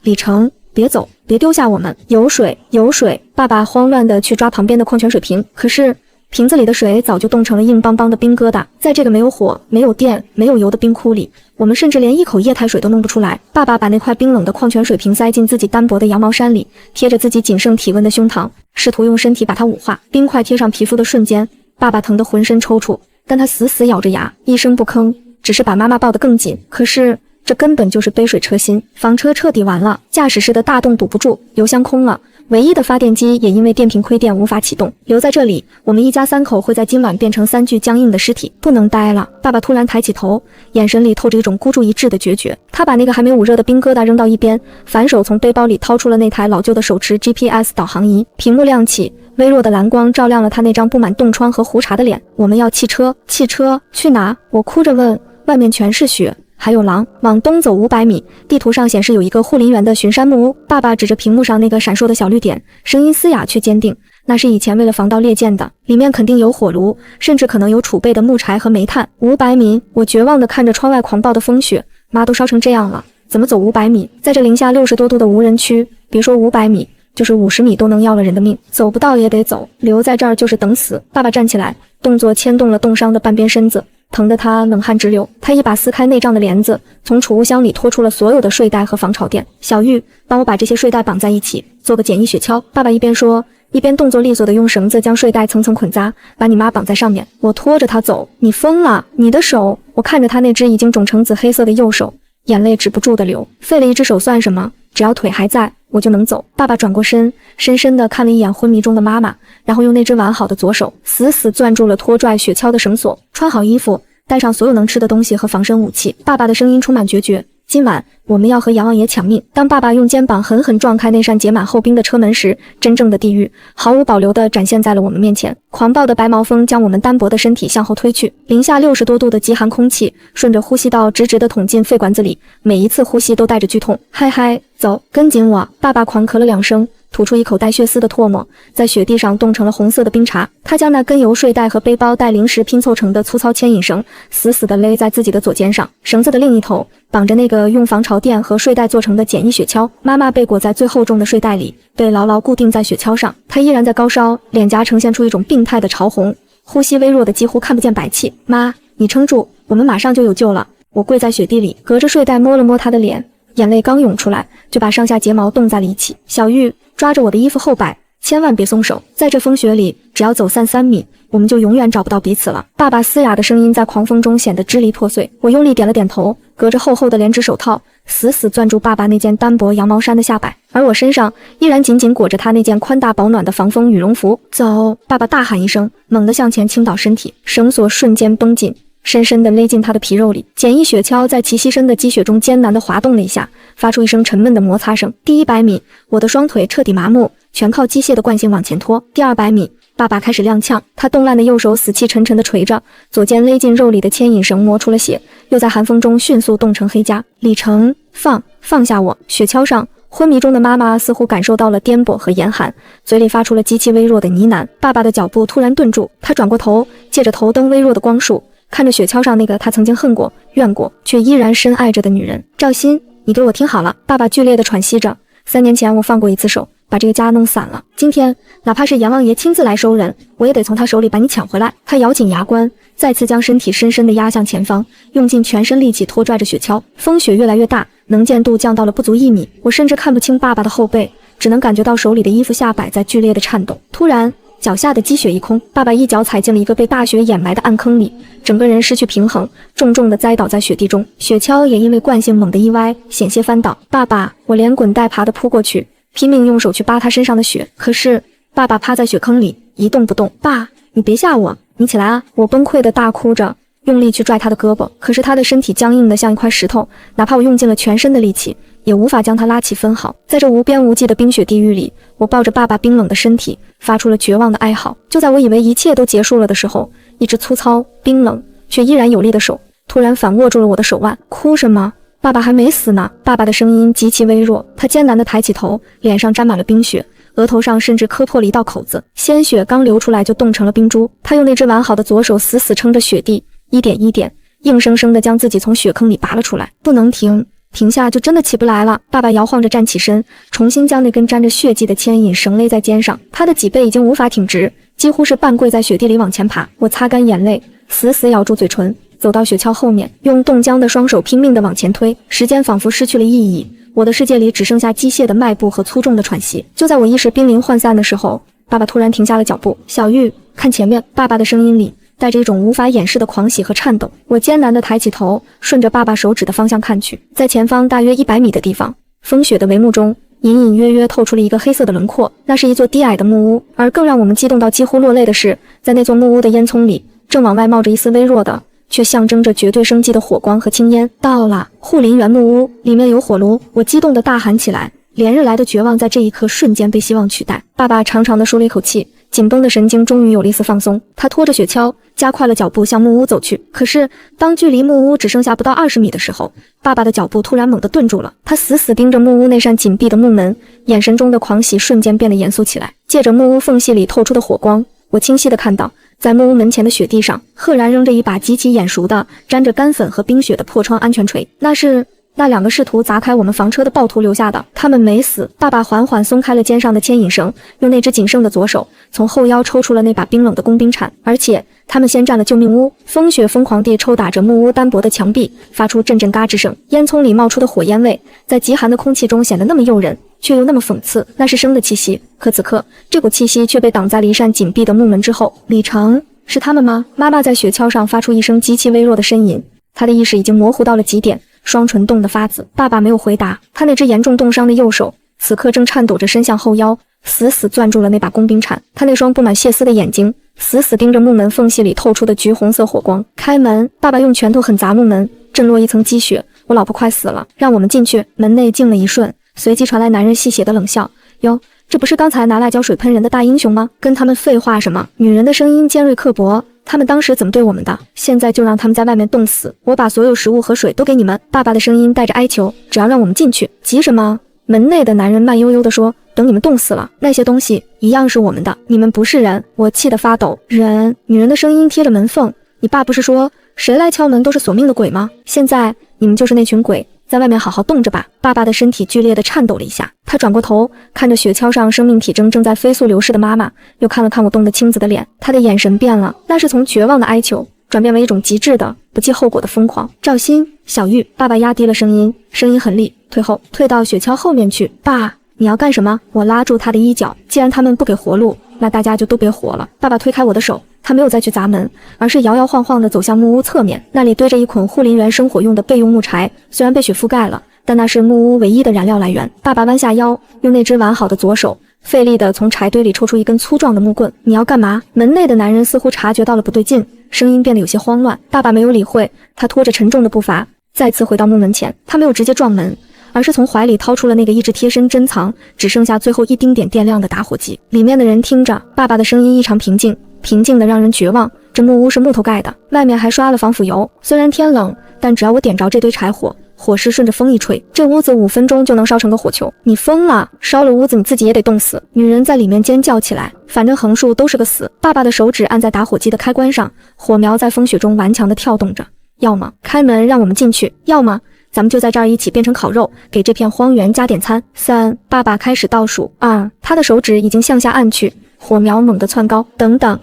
李成，别走，别丢下我们。有水，有水！爸爸慌乱地去抓旁边的矿泉水瓶，可是瓶子里的水早就冻成了硬邦邦的冰疙瘩。在这个没有火、没有电、没有油的冰窟里，我们甚至连一口液态水都弄不出来。爸爸把那块冰冷的矿泉水瓶塞进自己单薄的羊毛衫里，贴着自己仅剩体温的胸膛，试图用身体把它捂化。冰块贴上皮肤的瞬间，爸爸疼得浑身抽搐，但他死死咬着牙，一声不吭，只是把妈妈抱得更紧。可是这根本就是杯水车薪，房车彻底完了，驾驶室的大洞堵不住，油箱空了。唯一的发电机也因为电瓶亏电无法启动，留在这里，我们一家3口会在今晚变成3具僵硬的尸体，不能待了。爸爸突然抬起头，眼神里透着一种孤注一掷的决绝。他把那个还没捂热的冰疙瘩扔到一边，反手从背包里掏出了那台老旧的手持 GPS 导航仪，屏幕亮起，微弱的蓝光照亮了他那张布满冻疮和胡茬的脸。我们要汽车，汽车去哪？我哭着问。外面全是雪，还有狼。往东走500米，地图上显示有一个护林员的巡山木屋。爸爸指着屏幕上那个闪烁的小绿点，声音嘶哑却坚定，那是以前为了防盗猎建的，里面肯定有火炉，甚至可能有储备的木柴和煤炭。500米，我绝望地看着窗外狂暴的风雪，妈都烧成这样了，怎么走500米？在这零下60多度的无人区，别说500米，就是50米都能要了人的命，走不到也得走，留在这儿就是等死。爸爸站起来，动作牵动了冻伤的半边身子，疼得他冷汗直流。他一把撕开内帐的帘子，从储物箱里拖出了所有的睡袋和防潮垫。小玉，帮我把这些睡袋绑在一起，做个简易雪橇。爸爸一边说，一边动作利索地用绳子将睡袋层层捆扎，把你妈绑在上面。我拖着她走。你疯了？你的手！我看着他那只已经肿成紫黑色的右手，眼泪止不住地流。废了一只手算什么？只要腿还在，我就能走。爸爸转过身，深深地看了一眼昏迷中的妈妈，然后用那只完好的左手死死攥住了拖拽雪橇的绳索。穿好衣服，带上所有能吃的东西和防身武器。爸爸的声音充满决绝。今晚我们要和阎王爷抢命。当爸爸用肩膀狠狠撞开那扇结满厚冰的车门时，真正的地狱毫无保留地展现在了我们面前。狂暴的白毛风将我们单薄的身体向后推去，零下60多度的极寒空气顺着呼吸道直直地捅进肺管子里，每一次呼吸都带着剧痛。嗨嗨，走，跟紧我！爸爸狂咳了2声，吐出一口带血丝的唾沫，在雪地上冻成了红色的冰碴。他将那根由睡袋和背包带零食拼凑成的粗糙牵引绳死死地勒在自己的左肩上，绳子的另一头绑着那个用防潮垫和睡袋做成的简易雪橇。妈妈被裹在最厚重的睡袋里，被牢牢固定在雪橇上。她依然在高烧，脸颊呈现出一种病态的潮红，呼吸微弱的几乎看不见白气。妈，你撑住，我们马上就有救了。我跪在雪地里，隔着睡袋摸了摸她的脸，眼泪刚涌出来，就把上下睫毛冻在了一起。小玉抓着我的衣服后摆，千万别松手。在这风雪里，只要走散3米，我们就永远找不到彼此了。爸爸嘶哑的声音在狂风中显得支离破碎。我用力点了点头，隔着厚厚的连指手套，死死攥住爸爸那件单薄羊毛衫的下摆，而我身上依然紧紧裹着他那件宽大保暖的防风羽绒服。走！爸爸大喊一声，猛地向前倾倒身体，绳索瞬间绷紧，深深地勒进他的皮肉里。简易雪橇在齐膝深的积雪中艰难地滑动了一下，发出一声沉闷的摩擦声。第100米，我的双腿彻底麻木，全靠机械的惯性往前拖。第200米，爸爸开始踉跄，他冻烂的右手死气沉沉地垂着，左肩勒进肉里的牵引绳磨出了血，又在寒风中迅速冻成黑痂。李成，放下我！雪橇上昏迷中的妈妈似乎感受到了颠簸和严寒，嘴里发出了极其微弱的呢喃。爸爸的脚步突然顿住，他转过头，借着头灯微弱的光束，看着雪橇上那个他曾经恨过、怨过，却依然深爱着的女人。赵鑫，你给我听好了！爸爸剧烈地喘息着。3年前我放过一次手，把这个家弄散了。今天哪怕是阎王爷亲自来收人，我也得从他手里把你抢回来。他咬紧牙关，再次将身体深深地压向前方，用尽全身力气拖拽着雪橇。风雪越来越大，能见度降到了不足1米，我甚至看不清爸爸的后背，只能感觉到手里的衣服下摆在剧烈的颤动。突然脚下的积雪一空，爸爸一脚踩进了一个被大雪掩埋的暗坑里，整个人失去平衡，重重地栽倒在雪地中。雪橇也因为惯性猛地一歪，险些翻倒。爸爸，我连滚带爬地扑过去，拼命用手去扒他身上的雪，可是爸爸趴在雪坑里一动不动。爸，你别吓我，你起来啊！我崩溃地大哭着，用力去拽他的胳膊，可是他的身体僵硬得像一块石头，哪怕我用尽了全身的力气，也无法将他拉起分毫。在这无边无际的冰雪地狱里，我抱着爸爸冰冷的身体，发出了绝望的哀嚎。就在我以为一切都结束了的时候，一只粗糙、冰冷却依然有力的手突然反握住了我的手腕。哭什么？爸爸还没死呢！爸爸的声音极其微弱，他艰难地抬起头，脸上沾满了冰雪，额头上甚至磕破了一道口子，鲜血刚流出来就冻成了冰珠。他用那只完好的左手死死撑着雪地，一点一点硬生生地将自己从雪坑里拔了出来。不能停，停下就真的起不来了。爸爸摇晃着站起身，重新将那根沾着血迹的牵引绳勒在肩上，他的脊背已经无法挺直，几乎是半跪在雪地里往前爬。我擦干眼泪，死死咬住嘴唇，走到雪橇后面，用冻僵的双手拼命地往前推。时间仿佛失去了意义，我的世界里只剩下机械的迈步和粗重的喘息。就在我意识濒临涣散的时候，爸爸突然停下了脚步。小玉，看前面！爸爸的声音里带着一种无法掩饰的狂喜和颤抖。我艰难地抬起头，顺着爸爸手指的方向看去，在前方大约100米的地方，风雪的帷幕中隐隐约约透出了一个黑色的轮廓，那是一座低矮的木屋。而更让我们激动到几乎落泪的是，在那座木屋的烟囱里，正往外冒着一丝微弱的却象征着绝对生机的火光和青烟。到了护林园木屋，里面有火炉。我激动地大喊起来，连日来的绝望在这一刻瞬间被希望取代。爸爸长长地舒了一口气，紧绷的神经终于有了一丝放松。他拖着雪橇，加快了脚步向木屋走去。可是当距离木屋只剩下不到20米的时候，爸爸的脚步突然猛地顿住了。他死死盯着木屋那扇紧闭的木门，眼神中的狂喜瞬间变得严肃起来。借着木屋缝隙里透出的火光，我清晰地看到，在木屋门前的雪地上，赫然扔着一把极其眼熟的沾着干粉和冰雪的破窗安全锤。那是那2个试图砸开我们房车的暴徒留下的。他们没死。爸爸缓缓松开了肩上的牵引绳，用那只仅剩的左手从后腰抽出了那把冰冷的工兵铲，而且他们先占了救命屋。风雪疯狂地抽打着木屋单薄的墙壁，发出阵阵嘎吱声。烟囱里冒出的火烟味在极寒的空气中显得那么诱人，却又那么讽刺。那是生的气息，可此刻这股气息却被挡在了一扇紧闭的木门之后。李成，是他们吗？妈妈在雪橇上发出一声极其微弱的呻吟，她的意识已经模糊到了极点，双唇冻得发紫。爸爸没有回答，他那只严重冻伤的右手此刻正颤抖着伸向后腰，死死攥住了那把工兵铲。他那双布满血丝的眼睛死死盯着木门缝隙里透出的橘红色火光。开门！爸爸用拳头狠砸木门，震落一层积雪。我老婆快死了，让我们进去。门内静了一瞬，随即传来男人戏谑的冷笑。哟，这不是刚才拿辣椒水喷人的大英雄吗？跟他们废话什么？女人的声音尖锐刻薄，他们当时怎么对我们的？现在就让他们在外面冻死，我把所有食物和水都给你们。爸爸的声音带着哀求，只要让我们进去。急什么？门内的男人慢悠悠地说，等你们冻死了，那些东西一样是我们的，你们不是人。我气得发抖。人？女人的声音贴着门缝，你爸不是说谁来敲门都是索命的鬼吗？现在你们就是那群鬼，在外面好好冻着吧。爸爸的身体剧烈地颤抖了一下，他转过头看着雪橇上生命体征正在飞速流逝的妈妈，又看了看我冻得青紫的脸，他的眼神变了，那是从绝望的哀求转变为一种极致的不计后果的疯狂。赵鑫，小玉。爸爸压低了声音，声音很厉，退后，退到雪橇后面去。爸，你要干什么？我拉住他的衣角，既然他们不给活路，那大家就都别活了。爸爸推开我的手，他没有再去砸门，而是摇摇晃晃地走向木屋侧面，那里堆着一捆护林员生火用的备用木柴，虽然被雪覆盖了，但那是木屋唯一的燃料来源。爸爸弯下腰，用那只完好的左手费力地从柴堆里抽出一根粗壮的木棍。你要干嘛？门内的男人似乎察觉到了不对劲，声音变得有些慌乱。爸爸没有理会，他拖着沉重的步伐再次回到木门前，他没有直接撞门，而是从怀里掏出了那个一直贴身珍藏只剩下最后一丁点电量的打火机。里面的人听着，爸爸的声音异常平静，平静的让人绝望。这木屋是木头盖的，外面还刷了防腐油，虽然天冷，但只要我点着这堆柴火，火势顺着风一吹，这屋子5分钟就能烧成个火球。你疯了，烧了屋子你自己也得冻死。女人在里面尖叫起来，反正横竖都是个死。爸爸的手指按在打火机的开关上，火苗在风雪中顽强地跳动着。要么开门让我们进去，要么咱们就在这儿一起变成烤肉，给这片荒原加点餐。3，爸爸开始倒数。2，他的手指已经向下按去，火苗猛地窜高。等等，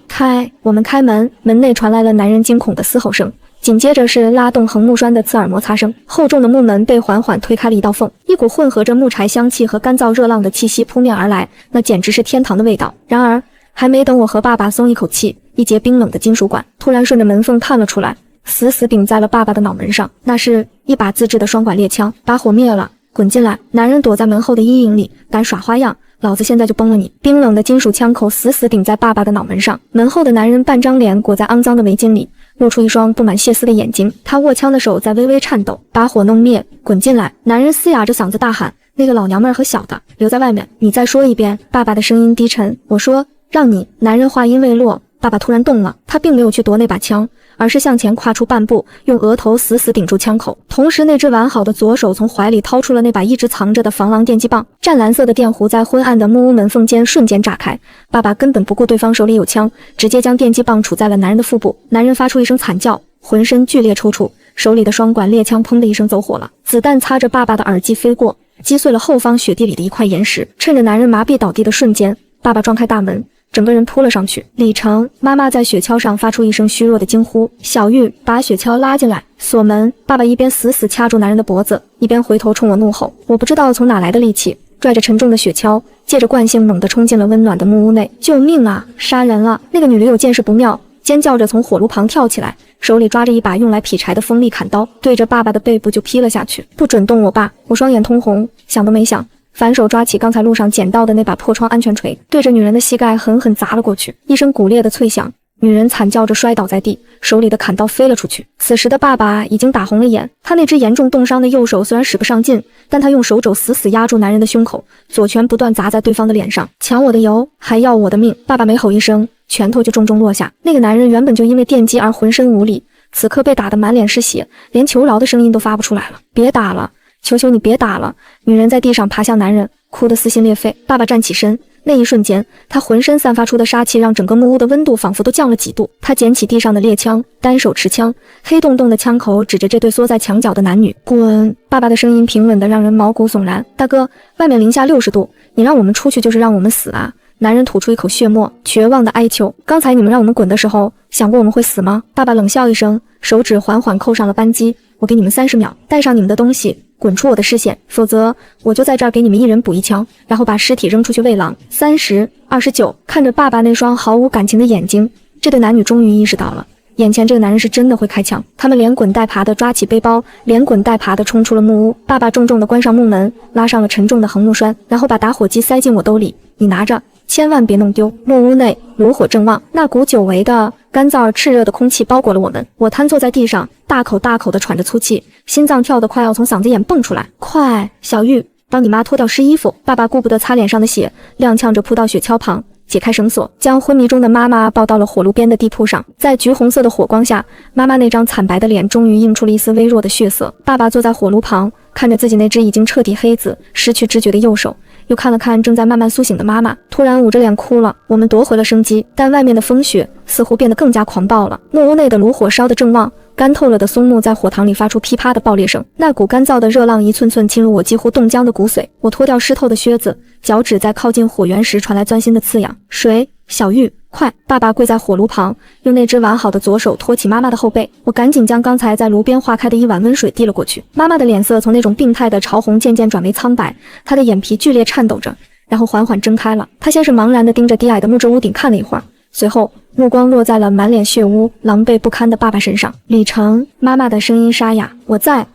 我们开门，门内传来了男人惊恐的嘶吼声。紧接着是拉动横木栓的刺耳摩擦声，厚重的木门被缓缓推开了一道缝，一股混合着木柴香气和干燥热浪的气息扑面而来，那简直是天堂的味道。然而，还没等我和爸爸松一口气，一节冰冷的金属管突然顺着门缝探了出来，死死顶在了爸爸的脑门上。那是一把自制的双管猎枪，把火灭了，滚进来！男人躲在门后的阴影里，敢耍花样，老子现在就崩了你！冰冷的金属枪口死死顶在爸爸的脑门上。门后的男人半张脸裹在肮脏的围巾里，露出一双布满血丝的眼睛，他握枪的手在微微颤抖。把火弄灭，滚进来！男人嘶哑着嗓子大喊：“那个老娘们儿和小的留在外面！”你再说一遍。爸爸的声音低沉。我说让你。男人话音未落，爸爸突然动了，他并没有去夺那把枪，而是向前跨出半步，用额头死死顶住枪口，同时那只完好的左手从怀里掏出了那把一直藏着的防狼电击棒。湛蓝色的电弧在昏暗的木屋门缝间瞬间炸开，爸爸根本不顾对方手里有枪，直接将电击棒杵在了男人的腹部。男人发出一声惨叫，浑身剧烈抽搐，手里的双管猎枪砰的一声走火了，子弹擦着爸爸的耳际飞过，击碎了后方雪地里的一块岩石。趁着男人麻痹倒地的瞬间，爸爸撞开大门，整个人扑了上去。李成，妈妈在雪橇上发出一声虚弱的惊呼。小玉，把雪橇拉进来，锁门。爸爸一边死死掐住男人的脖子，一边回头冲我怒吼。我不知道从哪来的力气，拽着沉重的雪橇，借着惯性猛地冲进了温暖的木屋内。救命啊！杀人了！那个女驴友见势不妙，尖叫着从火炉旁跳起来，手里抓着一把用来劈柴的锋利砍刀，对着爸爸的背部就劈了下去。不准动我爸！我双眼通红，想都没想，反手抓起刚才路上捡到的那把破窗安全锤，对着女人的膝盖狠狠砸了过去。一声骨裂的脆响，女人惨叫着摔倒在地，手里的砍刀飞了出去。此时的爸爸已经打红了眼，他那只严重冻伤的右手虽然使不上劲，但他用手肘死死压住男人的胸口，左拳不断砸在对方的脸上。抢我的油，还要我的命！爸爸没吼一声，拳头就重重落下。那个男人原本就因为电击而浑身无力，此刻被打得满脸是血，连求饶的声音都发不出来了。别打了，求求你别打了！女人在地上爬向男人，哭得撕心裂肺。爸爸站起身，那一瞬间，他浑身散发出的杀气让整个木屋的温度仿佛都降了几度。他捡起地上的猎枪，单手持枪，黑洞洞的枪口指着这对缩在墙角的男女。滚！爸爸的声音平稳得让人毛骨悚然。大哥，外面零下60度，你让我们出去就是让我们死啊！男人吐出一口血沫，绝望的哀求。刚才你们让我们滚的时候，想过我们会死吗？爸爸冷笑一声，手指缓缓扣上了扳机。我给你们30秒，带上你们的东西，滚出我的视线，否则我就在这儿给你们一人补一枪，然后把尸体扔出去喂狼。30、29，看着爸爸那双毫无感情的眼睛，这对男女终于意识到了，眼前这个男人是真的会开枪。他们连滚带爬的抓起背包，连滚带爬的冲出了木屋。爸爸重重的关上木门，拉上了沉重的横木栓，然后把打火机塞进我兜里。你拿着，千万别弄丢。木屋内炉火正旺，那股久违的干燥而炽热的空气包裹了我们。我瘫坐在地上，大口大口地喘着粗气，心脏跳得快要从嗓子眼蹦出来。快，小玉，帮你妈脱掉湿衣服。爸爸顾不得擦脸上的血，踉跄着扑到雪橇旁，解开绳索，将昏迷中的妈妈抱到了火炉边的地铺上。在橘红色的火光下，妈妈那张惨白的脸终于映出了一丝微弱的血色。爸爸坐在火炉旁，看着自己那只已经彻底黑紫、失去知觉的右手，又看了看正在慢慢苏醒的妈妈，突然捂着脸哭了。我们夺回了生机，但外面的风雪似乎变得更加狂暴了。木屋内的炉火烧得正旺，干透了的松木在火塘里发出噼啪的爆裂声，那股干燥的热浪一寸寸侵入我几乎冻僵的骨髓。我脱掉湿透的靴子，脚趾在靠近火源时传来钻心的刺痒。水，小玉，快！爸爸跪在火炉旁，用那只完好的左手托起妈妈的后背。我赶紧将刚才在炉边化开的一碗温水递了过去。妈妈的脸色从那种病态的潮红渐渐转为苍白，她的眼皮剧烈颤抖着，然后缓缓睁开了。她先是茫然地盯着低矮的木质屋顶看了一会儿，随后目光落在了满脸血污、狼狈不堪的爸爸身上。李成，妈妈的声音沙哑。我在。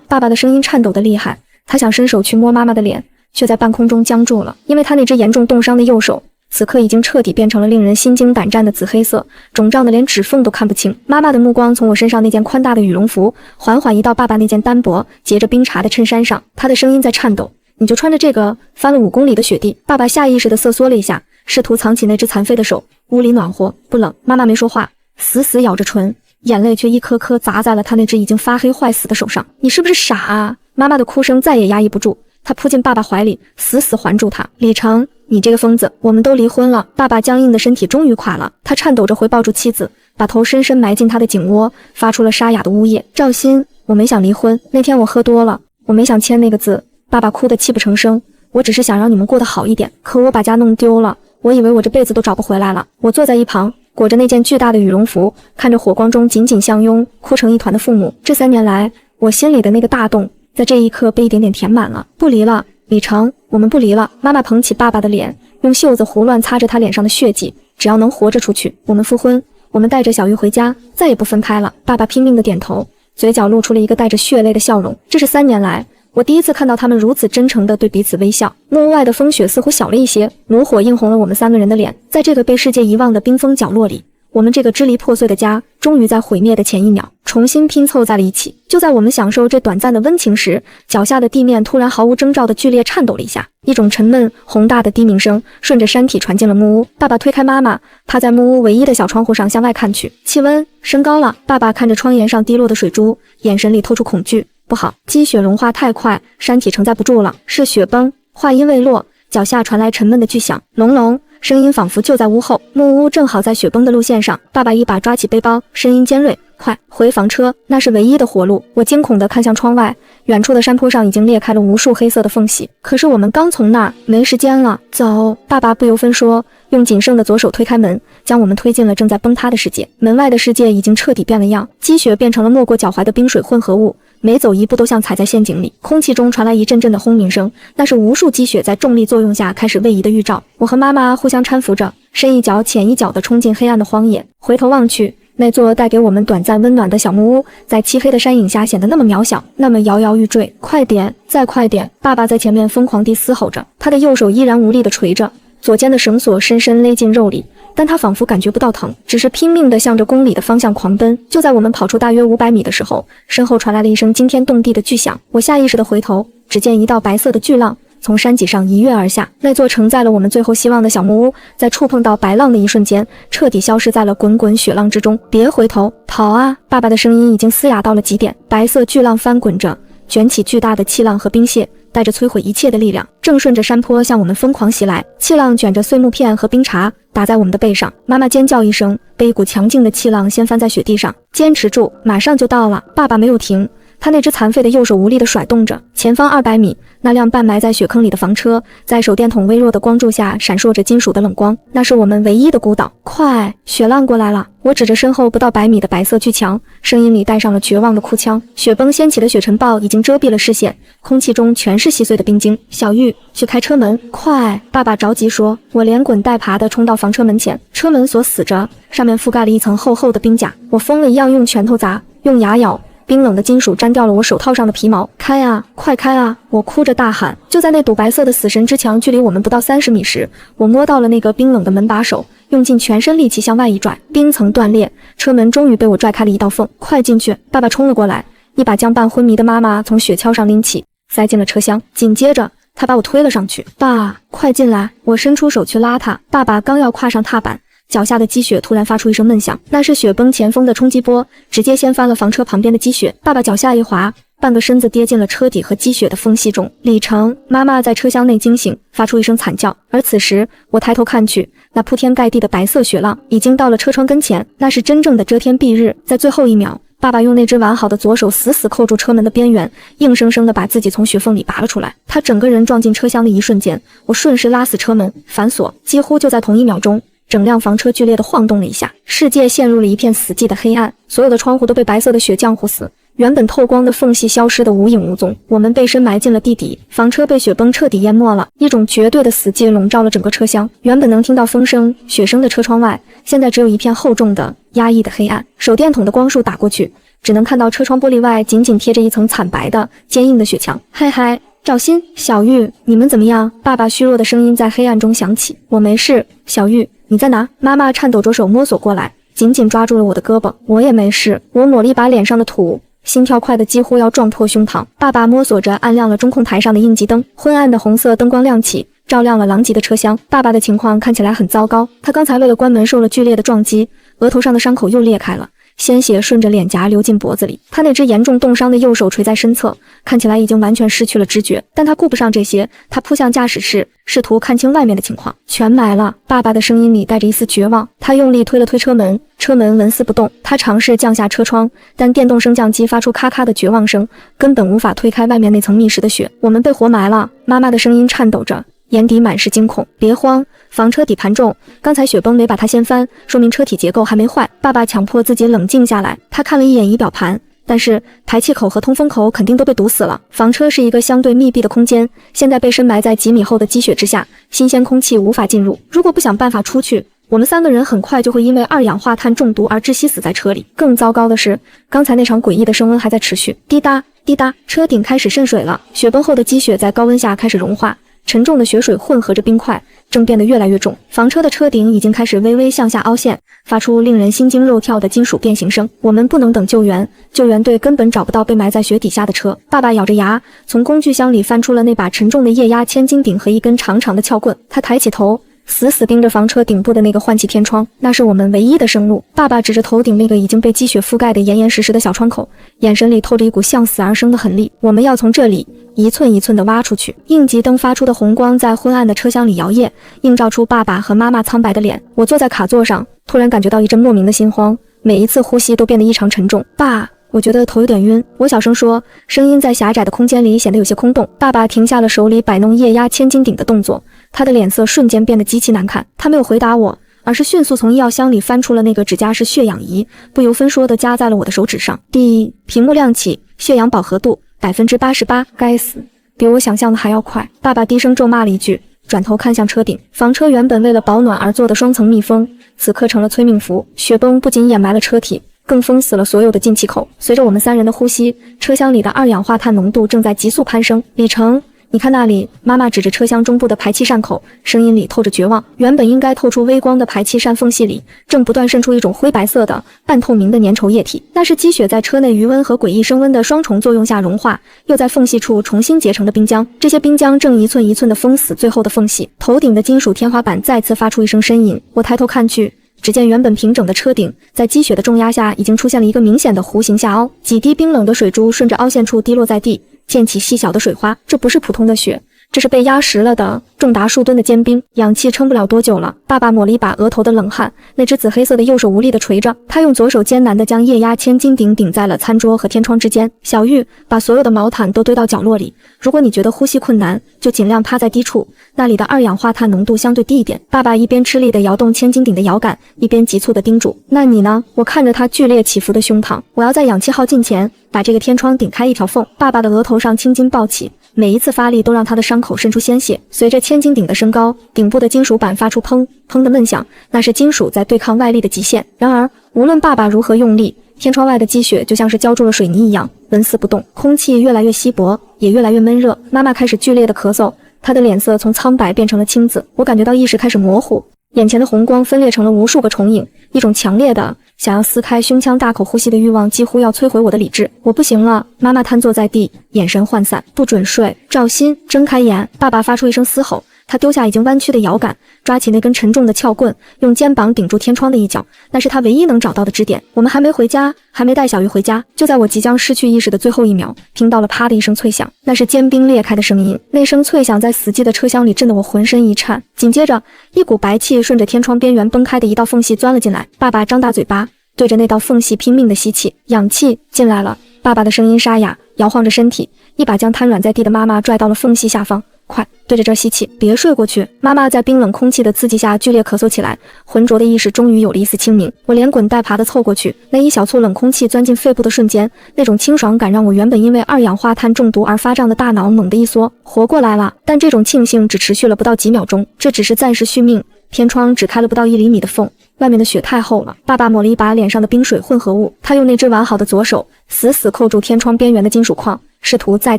爸爸的声音颤抖得厉害，他想伸手去摸妈妈的脸，却在半空中僵住了，因为他那只严重冻伤的右手此刻已经彻底变成了令人心惊胆战的紫黑色，肿胀的连指缝都看不清。妈妈的目光从我身上那件宽大的羽绒服缓缓移到爸爸那件单薄结着冰碴的衬衫上，他的声音在颤抖。你就穿着这个翻了5公里的雪地？爸爸下意识地瑟缩了一下，试图藏起那只残废的手。屋里暖和不冷？妈妈没说话，死死咬着唇，眼泪却一颗颗砸在了他那只已经发黑坏死的手上。你是不是傻啊？妈妈的哭声再也压抑不住，她扑进爸爸怀里，死死环住他。李成，你这个疯子，我们都离婚了。爸爸僵硬的身体终于垮了，他颤抖着回抱住妻子，把头深深埋进她的颈窝，发出了沙哑的呜咽。赵鑫，我没想离婚，那天我喝多了，我没想签那个字。爸爸哭得泣不成声，我只是想让你们过得好一点，可我把家弄丢了，我以为我这辈子都找不回来了。我坐在一旁，裹着那件巨大的羽绒服，看着火光中紧紧相拥、哭成一团的父母。这3年来，我心里的那个大洞，在这一刻被一点点填满了。不离了，李成，我们不离了。妈妈捧起爸爸的脸，用袖子胡乱擦着他脸上的血迹。只要能活着出去，我们复婚，我们带着小玉回家，再也不分开了。爸爸拼命地点头，嘴角露出了一个带着血泪的笑容。这是3年来我第一次看到他们如此真诚地对彼此微笑。木屋外的风雪似乎小了一些，炉火映红了我们3个人的脸。在这个被世界遗忘的冰封角落里，我们这个支离破碎的家，终于在毁灭的前一秒重新拼凑在了一起。就在我们享受这短暂的温情时，脚下的地面突然毫无征兆地剧烈颤抖了一下，一种沉闷宏大的低鸣声顺着山体传进了木屋。爸爸推开妈妈，趴在木屋唯一的小窗户上向外看去，气温升高了。爸爸看着窗沿上滴落的水珠，眼神里透出恐惧。不好，积雪融化太快，山体承载不住了，是雪崩。话音未落，脚下传来沉闷的巨响，隆隆，声音仿佛就在屋后。木屋正好在雪崩的路线上，爸爸一把抓起背包，声音尖锐，快回房车，那是唯一的活路。我惊恐地看向窗外，远处的山坡上已经裂开了无数黑色的缝隙，可是我们刚从那儿，没时间了，走。爸爸不由分说，用仅剩的左手推开门，将我们推进了正在崩塌的世界。门外的世界已经彻底变了样，积雪变成了没过脚踝的冰水混合物，每走一步都像踩在陷阱里。空气中传来一阵阵的轰鸣声，那是无数积雪在重力作用下开始位移的预兆。我和妈妈互相搀扶着，深一脚浅一脚地冲进黑暗的荒野。回头望去，那座带给我们短暂温暖的小木屋，在漆黑的山影下显得那么渺小，那么摇摇欲坠。快点，再快点！爸爸在前面疯狂地嘶吼着，他的右手依然无力地垂着，左肩的绳索深深勒进肉里，但他仿佛感觉不到疼，只是拼命地向着公里的方向狂奔。就在我们跑出大约500米的时候，身后传来了一声惊天动地的巨响。我下意识地回头，只见一道白色的巨浪从山脊上一跃而下，那座承载了我们最后希望的小木屋，在触碰到白浪的一瞬间，彻底消失在了滚滚雪浪之中。别回头，跑啊！爸爸的声音已经嘶哑到了极点。白色巨浪翻滚着，卷起巨大的气浪和冰屑，带着摧毁一切的力量，正顺着山坡向我们疯狂袭来。气浪卷着碎木片和冰碴打在我们的背上，妈妈尖叫一声，被一股强劲的气浪掀翻在雪地上。坚持住，马上就到了。爸爸没有停，他那只残废的右手无力地甩动着。前方200米，那辆半埋在雪坑里的房车，在手电筒微弱的光柱下闪烁着金属的冷光，那是我们唯一的孤岛。快，雪浪过来了！我指着身后不到100米的白色巨墙，声音里带上了绝望的哭腔。雪崩掀起的雪尘暴已经遮蔽了视线，空气中全是细碎的冰晶。小玉，去开车门，快！爸爸着急说。我连滚带爬地冲到房车门前，车门锁死着，上面覆盖了一层厚厚的冰甲。我疯了一样用拳头砸，用牙咬，冰冷的金属粘掉了我手套上的皮毛。开啊，快开啊！我哭着大喊。就在那堵白色的死神之墙距离我们不到30米时，我摸到了那个冰冷的门把手，用尽全身力气向外一拽，冰层断裂，车门终于被我拽开了一道缝。快进去！爸爸冲了过来，一把将半昏迷的妈妈从雪橇上拎起，塞进了车厢，紧接着他把我推了上去。爸，快进来！我伸出手去拉他，爸爸刚要跨上踏板，脚下的积雪突然发出一声闷响，那是雪崩前锋的冲击波，直接掀翻了房车旁边的积雪。爸爸脚下一滑，半个身子跌进了车底和积雪的缝隙中。李成，妈妈在车厢内惊醒，发出一声惨叫。而此时我抬头看去，那铺天盖地的白色雪浪已经到了车窗跟前，那是真正的遮天蔽日。在最后一秒，爸爸用那只完好的左手死死扣住车门的边缘，硬生生地把自己从雪缝里拔了出来。他整个人撞进车厢的一瞬间，我顺势拉死车门，反锁。几乎就在同一秒钟，整辆房车剧烈地晃动了一下，世界陷入了一片死寂的黑暗，所有的窗户都被白色的雪浆糊死，原本透光的缝隙消失得无影无踪。我们被深埋进了地底，房车被雪崩彻底淹没了，一种绝对的死寂笼罩了整个车厢。原本能听到风声、雪声的车窗外，现在只有一片厚重的、压抑的黑暗。手电筒的光束打过去，只能看到车窗玻璃外紧紧贴着一层惨白的、坚硬的雪墙。嗨嗨，赵鑫、小玉，你们怎么样？爸爸虚弱的声音在黑暗中响起。我没事。小玉，你在哪？妈妈颤抖着手摸索过来，紧紧抓住了我的胳膊。我也没事。我抹了一把脸上的土，心跳快得几乎要撞破胸膛。爸爸摸索着按亮了中控台上的应急灯，昏暗的红色灯光亮起，照亮了狼藉的车厢。爸爸的情况看起来很糟糕，他刚才为了关门受了剧烈的撞击，额头上的伤口又裂开了，鲜血顺着脸颊流进脖子里。他那只严重冻伤的右手垂在身侧，看起来已经完全失去了知觉。但他顾不上这些，他扑向驾驶室，试图看清外面的情况。全埋了。爸爸的声音里带着一丝绝望。他用力推了推车门，车门纹丝不动。他尝试降下车窗，但电动升降机发出咔咔的绝望声，根本无法推开外面那层密实的雪。我们被活埋了，妈妈的声音颤抖着，眼底满是惊恐。别慌，房车底盘重，刚才雪崩没把它掀翻，说明车体结构还没坏。爸爸强迫自己冷静下来，他看了一眼仪表盘，但是排气口和通风口肯定都被堵死了。房车是一个相对密闭的空间，现在被深埋在几米厚的积雪之下，新鲜空气无法进入。如果不想办法出去，我们3个人很快就会因为二氧化碳中毒而窒息死在车里。更糟糕的是，刚才那场诡异的升温还在持续。滴答滴答，车顶开始渗水了，雪崩后的积雪在高温下开始融化，沉重的雪水混合着冰块，正变得越来越重。房车的车顶已经开始微微向下凹陷，发出令人心惊肉跳的金属变形声。我们不能等救援，救援队根本找不到被埋在雪底下的车。爸爸咬着牙，从工具箱里翻出了那把沉重的液压千斤顶和一根长长的撬棍。他抬起头，死死盯着房车顶部的那个换气天窗，那是我们唯一的生路。爸爸指着头顶那个已经被积雪覆盖得严严实实的小窗口，眼神里透着一股向死而生的狠戾。我们要从这里一寸一寸地挖出去。应急灯发出的红光在昏暗的车厢里摇曳，映照出爸爸和妈妈苍白的脸。我坐在卡座上，突然感觉到一阵莫名的心慌，每一次呼吸都变得异常沉重。爸，我觉得头有点晕，我小声说，声音在狭窄的空间里显得有些空洞。爸爸停下了手里摆弄液压千斤顶的动作，他的脸色瞬间变得极其难看。他没有回答我，而是迅速从医药箱里翻出了那个指甲式血氧仪，不由分说地夹在了我的手指上。屏幕亮起，血氧饱和度88%，该死，比我想象的还要快。爸爸低声咒骂了一句，转头看向车顶。房车原本为了保暖而做的双层密封，此刻成了催命符。雪崩不仅掩埋了车体，更封死了所有的进气口。随着我们3人的呼吸，车厢里的二氧化碳浓度正在急速攀升。李成，你看那里，妈妈指着车厢中部的排气扇口，声音里透着绝望。原本应该透出微光的排气扇缝隙里，正不断渗出一种灰白色的半透明的粘稠液体，那是积雪在车内余温和诡异升温的双重作用下融化，又在缝隙处重新结成的冰浆。这些冰浆正一寸一寸地封死最后的缝隙。头顶的金属天花板再次发出一声呻吟，我抬头看去，只见原本平整的车顶在积雪的重压下已经出现了一个明显的弧形下凹，几滴冰冷的水珠顺着凹陷处滴落在地，溅起细小的水花。这不是普通的雪，这是被压实了的重达数吨的坚冰，氧气撑不了多久了。爸爸抹了一把额头的冷汗，那只紫黑色的右手无力地垂着，他用左手艰难地将液压千斤顶顶在了餐桌和天窗之间。小玉，把所有的毛毯都堆到角落里，如果你觉得呼吸困难，就尽量趴在低处，那里的二氧化碳浓度相对低一点。爸爸一边吃力地摇动千斤顶的摇杆，一边急促地叮嘱。那你呢？我看着他剧烈起伏的胸膛，我要在氧气耗尽前把这个天窗顶开一条缝。爸爸的额头上青筋暴起，每一次发力都让他的伤口渗出鲜血。随着千斤顶的升高，顶部的金属板发出砰砰的闷响，那是金属在对抗外力的极限。然而，无论爸爸如何用力，天窗外的积雪就像是浇筑了水泥一样，纹丝不动。空气越来越稀薄，也越来越闷热。妈妈开始剧烈的咳嗽，她的脸色从苍白变成了青紫。我感觉到意识开始模糊，眼前的红光分裂成了无数个重影，一种强烈的想要撕开胸腔大口呼吸的欲望几乎要摧毁我的理智。我不行了，妈妈瘫坐在地，眼神涣散。不准睡，赵鑫，睁开眼。爸爸发出一声嘶吼，他丢下已经弯曲的摇杆，抓起那根沉重的撬棍，用肩膀顶住天窗的一角，那是他唯一能找到的支点。我们还没回家，还没带小鱼回家，就在我即将失去意识的最后一秒，听到了啪的一声脆响，那是坚冰裂开的声音。那声脆响在死寂的车厢里震得我浑身一颤。紧接着，一股白气顺着天窗边缘崩开的一道缝隙钻了进来。爸爸张大嘴巴，对着那道缝隙拼命的吸气，氧气进来了。爸爸的声音沙哑，摇晃着身体，一把将瘫软在地的妈妈拽到了缝隙下方。快，对着这儿吸气，别睡过去。妈妈在冰冷空气的刺激下剧烈咳嗽起来，浑浊的意识终于有了一丝清明。我连滚带爬地凑过去，那一小簇冷空气钻进肺部的瞬间，那种清爽感让我原本因为二氧化碳中毒而发胀的大脑猛地一缩，活过来了。但这种庆幸只持续了不到几秒钟，这只是暂时续命。天窗只开了不到1厘米的缝，外面的雪太厚了。爸爸抹了一把脸上的冰水混合物，他用那只完好的左手死死扣住天窗边缘的金属框，试图再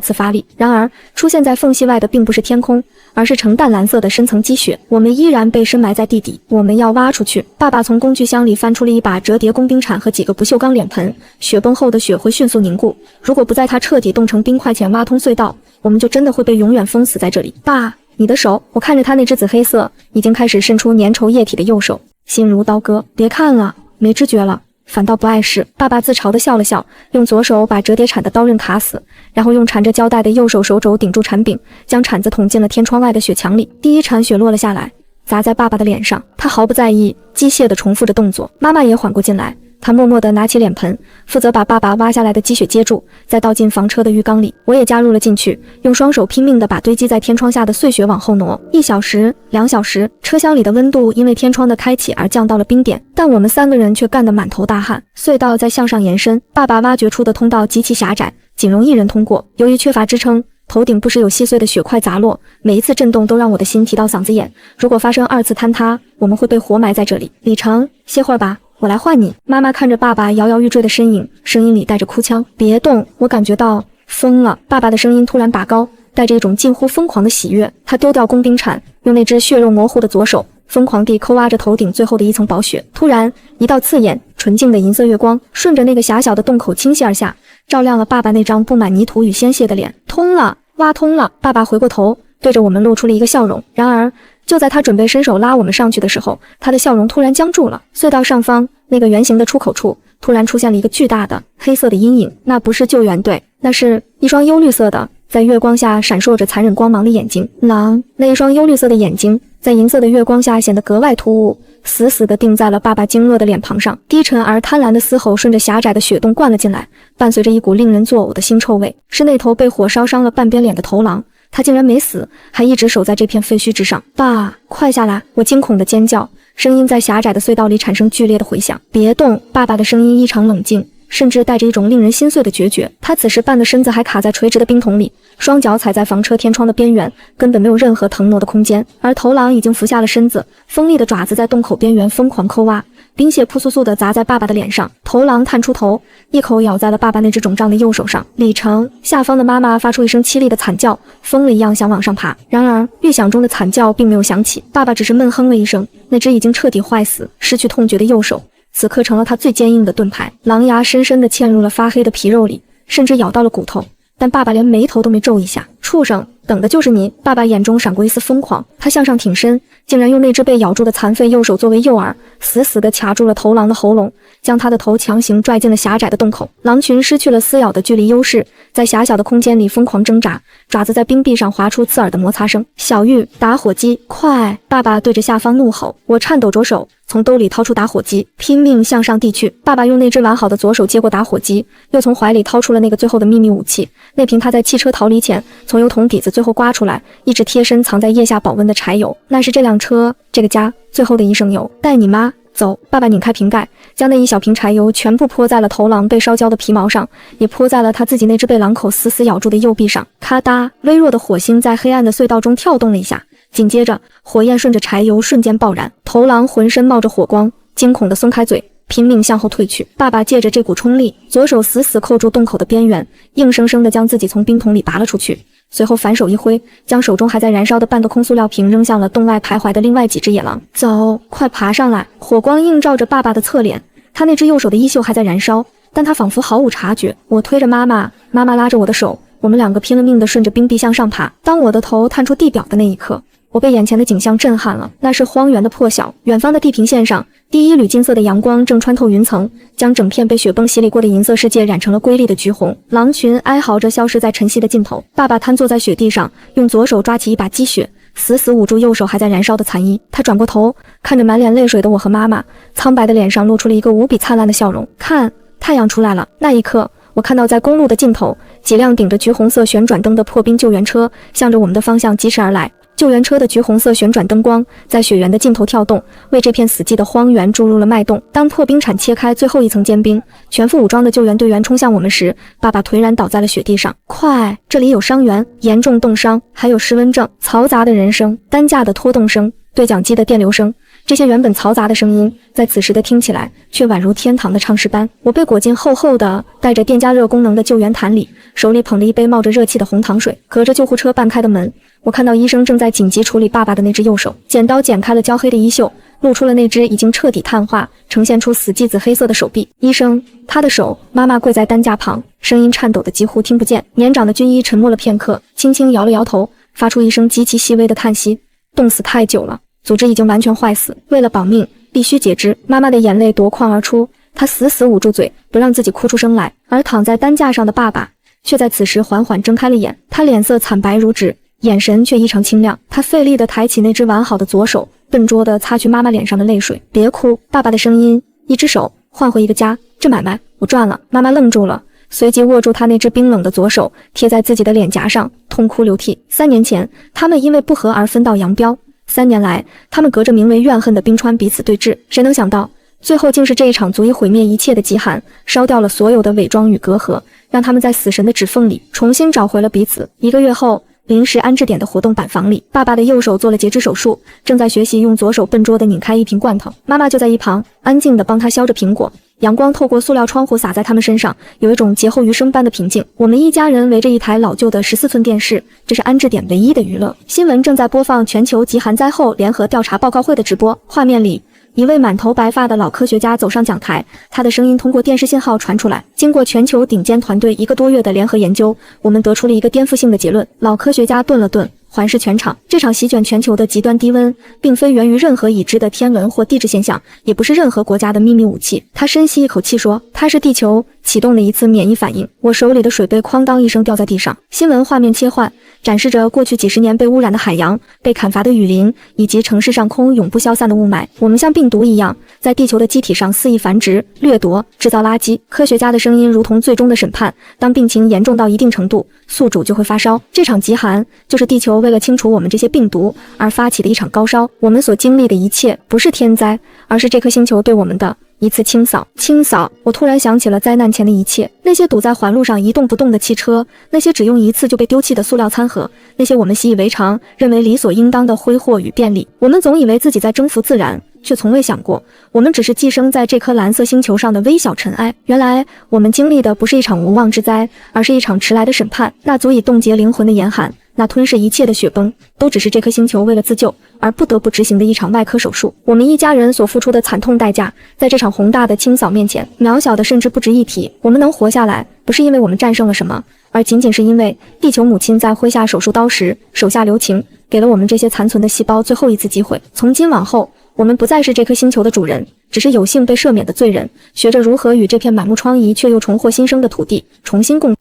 次发力。然而，出现在缝隙外的并不是天空，而是呈淡蓝色的深层积雪。我们依然被深埋在地底，我们要挖出去。爸爸从工具箱里翻出了一把折叠工兵铲和几个不锈钢脸盆。雪崩后的雪会迅速凝固，如果不在它彻底冻成冰块前挖通隧道，我们就真的会被永远封死在这里。爸，你的手。我看着他那只紫黑色已经开始渗出粘稠液体的右手，心如刀割。别看了，没知觉了，反倒不碍事。爸爸自嘲地笑了笑，用左手把折叠铲的刀刃卡死，然后用缠着胶带的右手手肘顶住铲柄，将铲子捅进了天窗外的雪墙里。第一铲雪落了下来，砸在爸爸的脸上。他毫不在意，机械地重复着动作。妈妈也缓过劲来，她默默地拿起脸盆，负责把爸爸挖下来的积雪接住，再倒进房车的浴缸里。我也加入了进去，用双手拼命地把堆积在天窗下的碎雪往后挪。1小时、2小时，车厢里的温度因为天窗的开启而降到了冰点，但我们3个人却干得满头大汗。隧道在向上延伸，爸爸挖掘出的通道极其狭窄，仅容1人通过。由于缺乏支撑，头顶不时有细碎的雪块砸落，每一次震动都让我的心提到嗓子眼。如果发生2次坍塌，我们会被活埋在这里。李成，歇会儿吧，我来换你。妈妈看着爸爸摇摇欲坠的身影，声音里带着哭腔。别动，我感觉到疯了。爸爸的声音突然拔高，带着一种近乎疯狂的喜悦。他丢掉工兵铲，用那只血肉模糊的左手疯狂地抠挖着头顶最后的一层薄雪。突然，一道刺眼纯净的银色月光顺着那个狭小的洞口倾泻而下，照亮了爸爸那张布满泥土与鲜血的脸。通了，挖通了！爸爸回过头，对着我们露出了一个笑容。然而，就在他准备伸手拉我们上去的时候，他的笑容突然僵住了。隧道上方那个圆形的出口处，突然出现了一个巨大的黑色的阴影。那不是救援队，那是一双幽绿色的，在月光下闪烁着残忍光芒的眼睛。狼，那一双幽绿色的眼睛在银色的月光下显得格外突兀，死死地定在了爸爸惊愕的脸庞上。低沉而贪婪的嘶吼顺着狭窄的雪洞灌了进来，伴随着一股令人作呕的腥臭味。是那头被火烧伤了半边脸的头狼，他竟然没死，还一直守在这片废墟之上。爸，快下来！我惊恐地尖叫，声音在狭窄的隧道里产生剧烈的回响。别动！爸爸的声音异常冷静，甚至带着一种令人心碎的决绝。他此时半个身子还卡在垂直的冰桶里，双脚踩在房车天窗的边缘，根本没有任何腾挪的空间。而头狼已经伏下了身子，锋利的爪子在洞口边缘疯狂抠挖，冰屑扑簌簌地砸在爸爸的脸上。头狼探出头，一口咬在了爸爸那只肿胀的右手上。李成，下方的妈妈发出一声凄厉的惨叫，疯了一样想往上爬。然而预想中的惨叫并没有响起，爸爸只是闷哼了一声，那只已经彻底坏死、失去痛觉的右手此刻成了他最坚硬的盾牌。狼牙深深地嵌入了发黑的皮肉里，甚至咬到了骨头，但爸爸连眉头都没皱一下。畜生，等的就是你！爸爸眼中闪过一丝疯狂，他向上挺身，竟然用那只被咬住的残废右手作为诱饵，死死地卡住了头狼的喉咙，将他的头强行拽进了狭窄的洞口。狼群失去了撕咬的距离优势，在狭小的空间里疯狂挣扎，爪子在冰壁上划出刺耳的摩擦声。小玉，打火机，快！爸爸对着下方怒吼。我颤抖着手从兜里掏出打火机，拼命向上递去。爸爸用那只完好的左手接过打火机，又从怀里掏出了那个最后的秘密武器，那瓶他在汽车逃离前从油桶底子最后刮出来，一直贴身藏在腋下保温的柴油。那是这辆车、这个家最后的一升油。带你妈走！爸爸拧开瓶盖，将那一小瓶柴油全部泼在了头狼被烧焦的皮毛上，也泼在了他自己那只被狼口死死咬住的右臂上。咔嗒，微弱的火星在黑暗的隧道中跳动了一下，紧接着火焰顺着柴油瞬间爆燃，头狼浑身冒着火光，惊恐地松开嘴，拼命向后退去。爸爸借着这股冲力，左手死死扣住洞口的边缘，硬生生地将自己从冰桶里拔了出去，随后反手一挥，将手中还在燃烧的半个空塑料瓶扔向了洞外徘徊的另外几只野狼。走，快爬上来！火光映照着爸爸的侧脸，他那只右手的衣袖还在燃烧，但他仿佛毫无察觉。我推着妈妈，妈妈拉着我的手，我们两个拼了命地顺着冰壁向上爬。当我的头探出地表的那一刻，我被眼前的景象震撼了。那是荒原的破晓，远方的地平线上，第一缕金色的阳光正穿透云层，将整片被雪崩洗礼过的银色世界染成了瑰丽的橘红。狼群哀嚎着消失在晨曦的尽头。爸爸瘫坐在雪地上，用左手抓起一把积雪，死死捂住右手还在燃烧的残衣。他转过头，看着满脸泪水的我和妈妈，苍白的脸上露出了一个无比灿烂的笑容。看，太阳出来了。那一刻，我看到在公路的尽头，几辆顶着橘红色旋转灯的破冰救援车向着我们的方向疾驰而来。救援车的橘红色旋转灯光在雪原的尽头跳动，为这片死寂的荒原注入了脉动。当破冰铲切开最后一层坚冰，全副武装的救援队员冲向我们时，爸爸颓然倒在了雪地上。快，这里有伤员，严重冻伤，还有失温症。嘈杂的人声，担架的拖动声，对讲机的电流声，这些原本嘈杂的声音，在此时的听起来却宛如天堂的唱诗般。我被裹进厚厚的带着电加热功能的救援毯里，手里捧着一杯冒着热气的红糖水。隔着救护车半开的门，我看到医生正在紧急处理爸爸的那只右手，剪刀剪开了焦黑的衣袖，露出了那只已经彻底碳化、呈现出死寂紫黑色的手臂。医生，他的手。妈妈跪在担架旁，声音颤抖得几乎听不见。年长的军医沉默了片刻，轻轻摇了摇头，发出一声极其细微的叹息。冻死太久了，组织已经完全坏死，为了保命，必须截肢。妈妈的眼泪夺眶而出，她死死捂住嘴，不让自己哭出声来。而躺在担架上的爸爸，却在此时缓缓睁开了眼，他脸色惨白如纸，眼神却异常清亮。他费力地抬起那只完好的左手，笨拙地擦去妈妈脸上的泪水。别哭，爸爸的声音，一只手换回一个家，这买卖我赚了。妈妈愣住了，随即握住他那只冰冷的左手，贴在自己的脸颊上，痛哭流涕。3年前，他们因为不和而分道扬镳，3年来，他们隔着名为怨恨的冰川彼此对峙。谁能想到，最后竟是这一场足以毁灭一切的极寒，烧掉了所有的伪装与隔阂，让他们在死神的指缝里重新找回了彼此。1个月后，临时安置点的活动板房里，爸爸的右手做了截肢手术，正在学习用左手笨拙地拧开一瓶罐头。妈妈就在一旁安静地帮他削着苹果。阳光透过塑料窗户洒在他们身上，有一种劫后余生般的平静。我们一家人围着一台老旧的14寸电视，这是安置点唯一的娱乐。新闻正在播放全球极寒灾后联合调查报告会的直播，画面里一位满头白发的老科学家走上讲台，他的声音通过电视信号传出来。经过全球顶尖团队1个多月的联合研究，我们得出了一个颠覆性的结论。老科学家顿了顿，环视全场，这场席卷全球的极端低温，并非源于任何已知的天文或地质现象，也不是任何国家的秘密武器。他深吸一口气说，它是地球启动的一次免疫反应。我手里的水杯哐当一声掉在地上。新闻画面切换，展示着过去几十年被污染的海洋、被砍伐的雨林，以及城市上空永不消散的雾霾。我们像病毒一样，在地球的机体上肆意繁殖、掠夺、制造垃圾。科学家的声音如同最终的审判，当病情严重到一定程度，宿主就会发烧。这场极寒就是地球为了清除我们这些病毒而发起的一场高烧。我们所经历的一切不是天灾，而是这颗星球对我们的一次清扫。清扫，我突然想起了灾难前的一切，那些堵在环路上一动不动的汽车，那些只用一次就被丢弃的塑料餐盒，那些我们习以为常、认为理所应当的挥霍与便利。我们总以为自己在征服自然，却从未想过，我们只是寄生在这颗蓝色星球上的微小尘埃。原来，我们经历的不是一场无妄之灾，而是一场迟来的审判。那足以冻结灵魂的严寒，那吞噬一切的雪崩，都只是这颗星球为了自救而不得不执行的一场外科手术。我们一家人所付出的惨痛代价，在这场宏大的清扫面前，渺小的甚至不值一提。我们能活下来，不是因为我们战胜了什么，而仅仅是因为地球母亲在挥下手术刀时手下留情，给了我们这些残存的细胞最后一次机会。从今往后，我们不再是这颗星球的主人，只是有幸被赦免的罪人，学着如何与这片满目疮痍却又重获新生的土地重新共